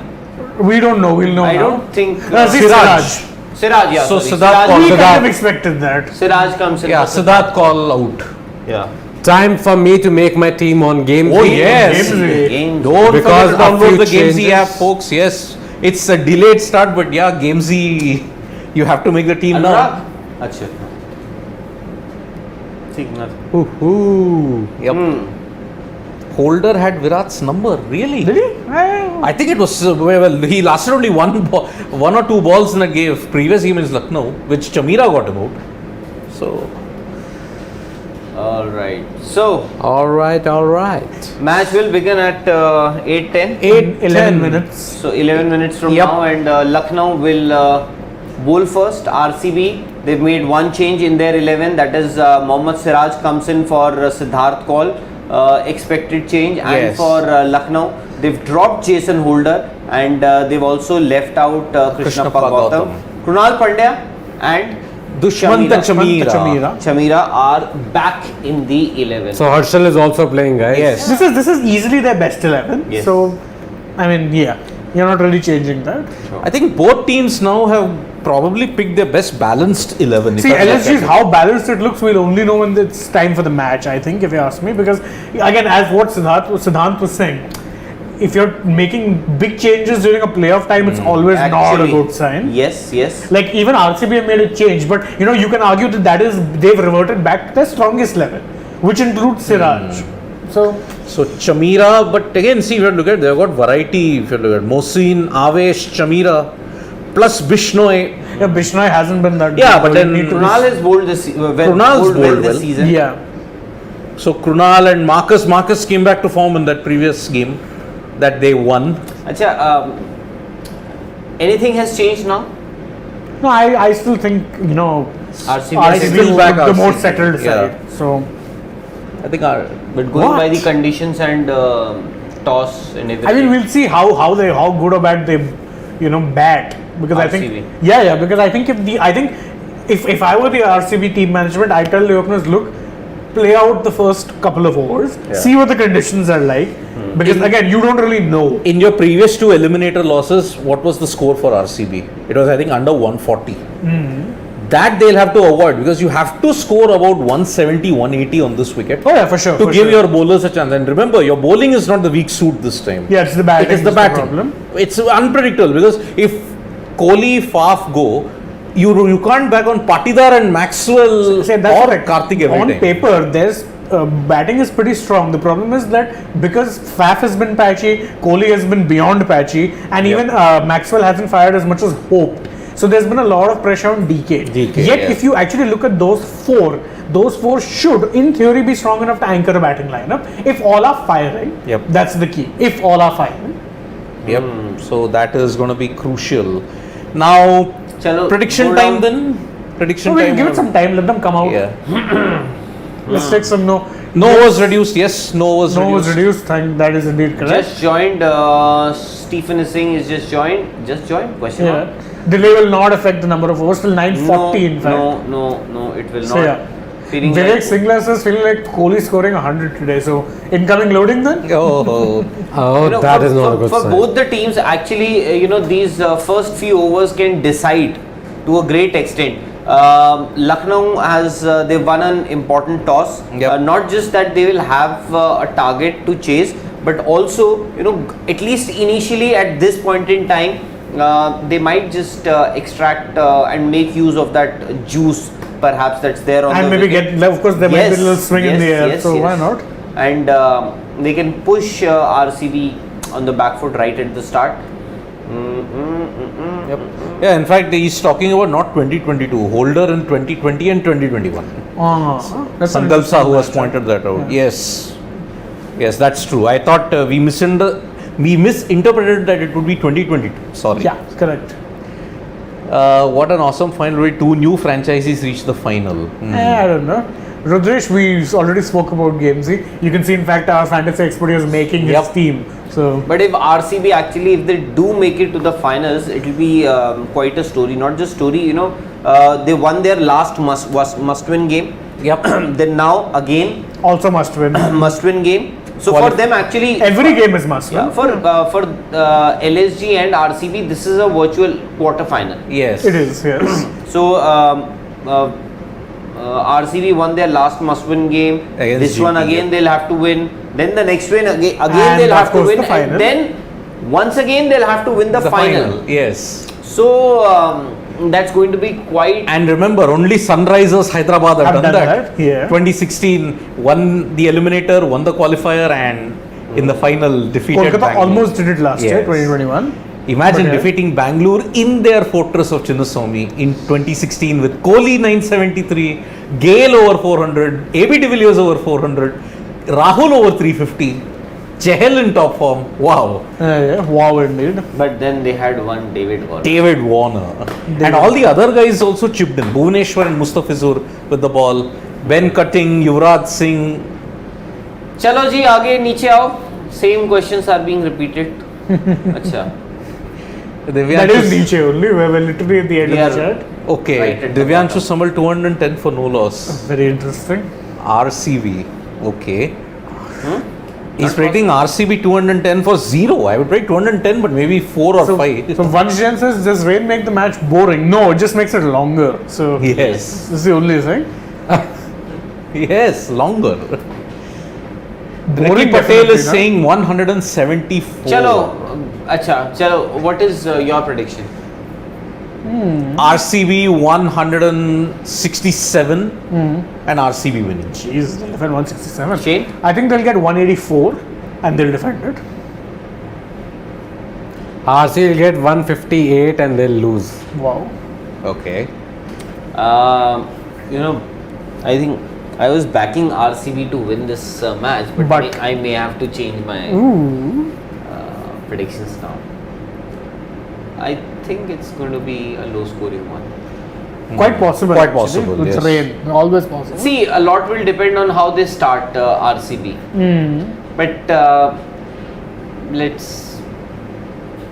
We don't know. We'll know I now. don't think. See, Siraj. Siraj, yeah. So sorry. Siddharth Siraj, We Siddharth. kind of expected that. Siraj comes in. Yeah, for Siddharth call out. Yeah. Time for me to make my team on Gamezy. Oh, yes. Gamezy. Game. Don't Because forget to a few download the Gamezy changes. app, folks. Yes, it's a delayed start, but yeah, Gamezy, you have to make the team now. Anurag? Acha. ठीक nothing. Ooh. Yep. Holder had Virat's number. Really? Did he? I think it was well. He lasted only one or two balls in a game. Previous game is Lucknow, which Chameera got him out. So All right. So All right. match will begin at 8:10. 11 minutes. So 11 minutes from Yep. now, and Lucknow will bowl first. RCB, they've made one change in their 11. That is Mohammad Siraj comes in for Siddharth Kaul. Expected change. And Yes. for Lucknow, they've dropped Jason Holder, and they've also left out Krishnappa Krishnappa Gautam. Gautam. Krunal Pandya and Dushman ta Chameera. Chameera. Chameera are back in the 11. So Harshal is also playing, guys. Yes. This is easily their best 11. Yes. So, I mean, yeah, you're not really changing that. I think both teams now have probably picked their best balanced 11. if See, I look LSG's at it. how balanced it looks, we'll only know when it's time for the match, I think, if you ask me. Because, again, as what Siddhant was saying, if you're making big changes during a playoff time, it's always not a Actually, good sign. Yes, yes. Like, even RCB have made a change, but, you can argue that they've reverted back to their strongest level, which includes Siraj. So Chameera, but again, see, if you look at, they've got variety. If you look at Mohsin, Avesh, Chameera, plus Bishnoi. yeah, Bishnoi hasn't been that Yeah, good. but then Need to be- Krunal is bold this Krunal's bowled bowled this well. season. Yeah. So KRUNAL and Marcus came back to form in that previous game that they won. Acha, anything has changed now? No, I still think, RCB I RCB still is back the more RCB. settled Yeah. side. So, I think But going by What? the conditions and toss and everything. I mean, we'll see how good or bad they, bat. Because I think, RCB. because I think if I were the RCB team management, I tell the openers, look, play out the first couple of overs, see what the conditions are like. Because again, you don't really know. in your previous two eliminator losses, what was the score for RCB? It was, I think, under 140. That they'll have to avoid because you have to score about 170, 180 on this wicket Oh yeah, for sure. to for give sure. your bowlers a chance. And remember, your bowling is not the weak suit this time. Yeah, it's the batting. It is the that's batting. problem. It's unpredictable because if Kohli, Faf go, you can't back on Patidar and Maxwell Say, that's or correct. Karthik every On time. paper, there's batting is pretty strong. The problem is that because Faf has been patchy, Kohli has been beyond patchy, and even Maxwell hasn't fired as much as hoped. So there's been a lot of pressure on DK. Yet, yeah. if you actually look at those four should, in theory, be strong enough to anchor a batting lineup. If all are firing, Yep. that's the key. If all are firing. Yep. So that is going to be crucial. Now, Chalo, prediction go time down. then? Prediction So we'll time. give it some time, let them come out. Yeah. Let's take some No was reduced. Yes, no was No reduced. was reduced. That is indeed correct. Just joined. Stephen is saying is just joined. Just joined? Question mark? Yeah. Delay will not affect the number of overs till 9:40 in fact. No, it will So not. yeah. Feeling Vivek like, Singla says feeling like Kohli scoring 100 today. So incoming loading then? Oh, Oh, that is not a good for sign. both the teams, actually, these first few overs can decide to a great extent. Lucknow has they won an important toss. Yep. Not just that they will have a target to chase, but also at least initially at this point in time, they might just extract and make use of that juice, perhaps that's there on And the maybe wicket. of course there might be a little swing in the air. So why not? And they can push RCB on the back foot right at the start. yep. Yeah, in fact, he's talking about not 2022, Holder in 2020 and 2021. That's an Sankalp Sahu has interesting pointed that out. Yeah. Yes, that's true. I thought we misinterpreted that it would be 2022. Sorry. Yeah, correct. What an awesome final way. Two new franchises reached the final. I don't know. Rudresh, we already spoke about Gamezy. You can see, in fact, our fantasy expert is making his Yep. team. So But if RCB actually, if they do make it to the finals, it will be quite a story. Not just story, they won their last must-win game. Yep. Then now again also must win. must-win game. So for them actually, Every game is must win. yeah, for LSG and RCB, this is a virtual quarter final. Yes. It is, yes. So RCB won their last must-win game. Against This one GP, again yeah. they'll have to win. Then the next win again And they'll of have to course win. the final. And then once again they'll have to win the final. Yes. So that's going to be quite. And remember, only Sunrisers Hyderabad have done that. Yeah. 2016 won the eliminator, won the qualifier, and in the final defeated Kolkata Bangalore. almost did it last year, Yes. 2021. Imagine But, yeah. defeating Bangalore in their fortress of Chinnaswamy in 2016 with Kohli 973, Gale over 400, AB de Villiers over 400, Rahul over 350, Chahal in top form. Wow. Yeah, wow, indeed. But then they had one David Warner. David Warner. And all the other guys also chipped in. Bhuvaneshwar and Mustafizur with the ball. Ben Cutting, Yuvraj Singh. चलो जी आगे नीचे आओ. Same questions are being repeated. अच्छा. That is Nietzsche only. We're literally at the end We of the are chat. Okay, Right at the Divyanshu bottom. Samal 210 for no loss. Very interesting. RCB, okay. He's Not predicting RCB 210 for 0. I would predict 210, but maybe 4 or 5. So Vanshjan says, does rain make the match boring? No, it just makes it longer. So Yes. this is the only thing. Yes, longer. Ricky Boring Patel definitely, is na? saying 174. Chalo, what is your prediction? RCB 167 and RCB winning. Jeez, they'll defend 167. Shane? I think they'll get 184 and they'll defend it. RC will get 158 and they'll lose. Wow. Okay. I think I was backing RCB to win this match, but I may have to change my predictions now. I think it's going to be a low-scoring one. Quite possible. Quite actually. possible, It's yes. rain. Always possible. See, a lot will depend on how they start RCB. But let's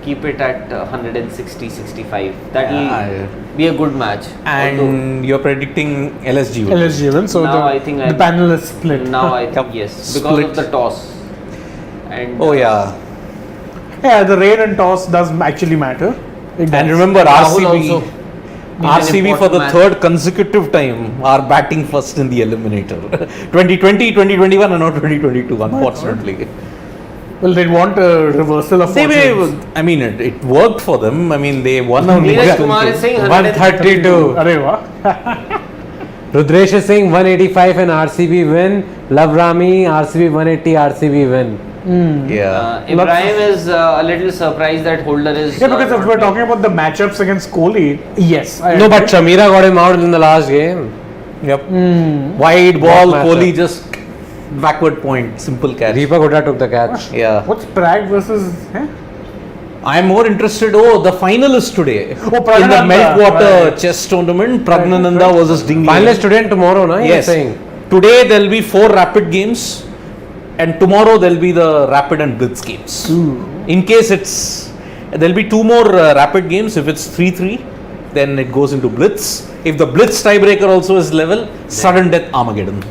keep it at 160-65. That will be a good match. And you're predicting LSG will LSG win. So Now the, I think the I'm- panel is split. Now I think yes, because Split. of the toss. And Oh yeah. Yeah, the rain and toss does actually matter. It does. And remember Rahul RCB also RCB for the important match. third consecutive time are batting first in the eliminator. 2020, 2021 and now 2022 unfortunately. Well, they want a reversal of They may, fortunes. I mean it worked for them. I mean they won on Neeraj Kumar is saying 132. Arey wah. Rudresh is saying 185 and RCB win. Love Rami, RCB 180, RCB win. Yeah. Ibrahim is a little surprised that Holder is. Yeah, because if not we're playing. talking about the matchups against Kohli, yes. I No, agree. but CHAMEERA got him out in the last game. Yep. Wide ball, What Kohli matchup? just backward point, simple catch. Deepak Hooda took the catch. Yeah. What's Prague versus? I'm more interested. Oh, the final is today. Oh, In the Pragnananda, Meltwater right. chess tournament, Pragnananda versus Dingley. Finalist today and tomorrow, no? You're Yes. saying. Today there'll be 4 rapid games, and tomorrow there'll be the rapid and blitz games. In case there'll be 2 more rapid games. If it's 3-3, then it goes into blitz. If the blitz tiebreaker also is level, sudden death Armageddon.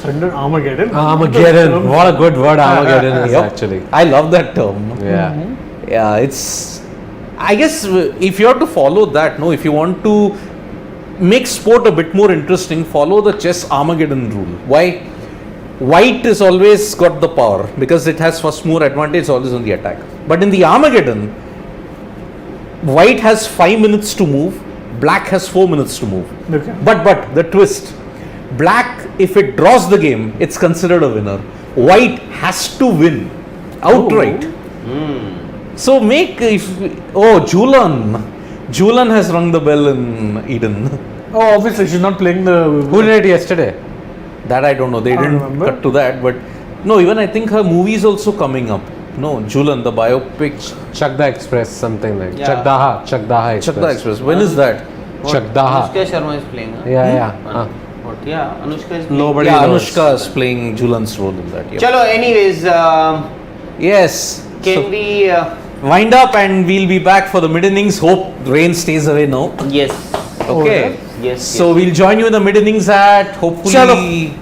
Thunder Armageddon. Armageddon. What a good word Armageddon is Yep. actually. I love that term. Yeah. Yeah, it's. I guess if you have to follow that, no, if you want to make sport a bit more interesting, follow the chess Armageddon rule. Why? White is always got the power because it has first mover advantage always on the attack. But in the Armageddon, white has 5 minutes to move, black has 4 minutes to move. Okay. But the twist, black, if it draws the game, it's considered a winner. White has to win outright. So Julan has rung the bell in Eden. Oh, obviously she's not playing the. Who did it yesterday? That I don't know. They I didn't remember. cut to that, but no. Even I think her movie is also coming up. No, Julan, the biopic. Chakda Express, something like. Yeah. Chakdaha Express. Chakda Express. When is that? Chakdaha. Anushka Sharma is playing. Huh? Yeah. What? Yeah, Anushka is playing. Nobody Yeah, knows. Anushka is playing Julan's role in that. Yeah. Chalo, anyways, Yes. can So, we. wind up and we'll be back for the mid innings. Hope rain stays away now. Yes. Okay. Yes. So we'll join you in the mid innings at hopefully Chalo.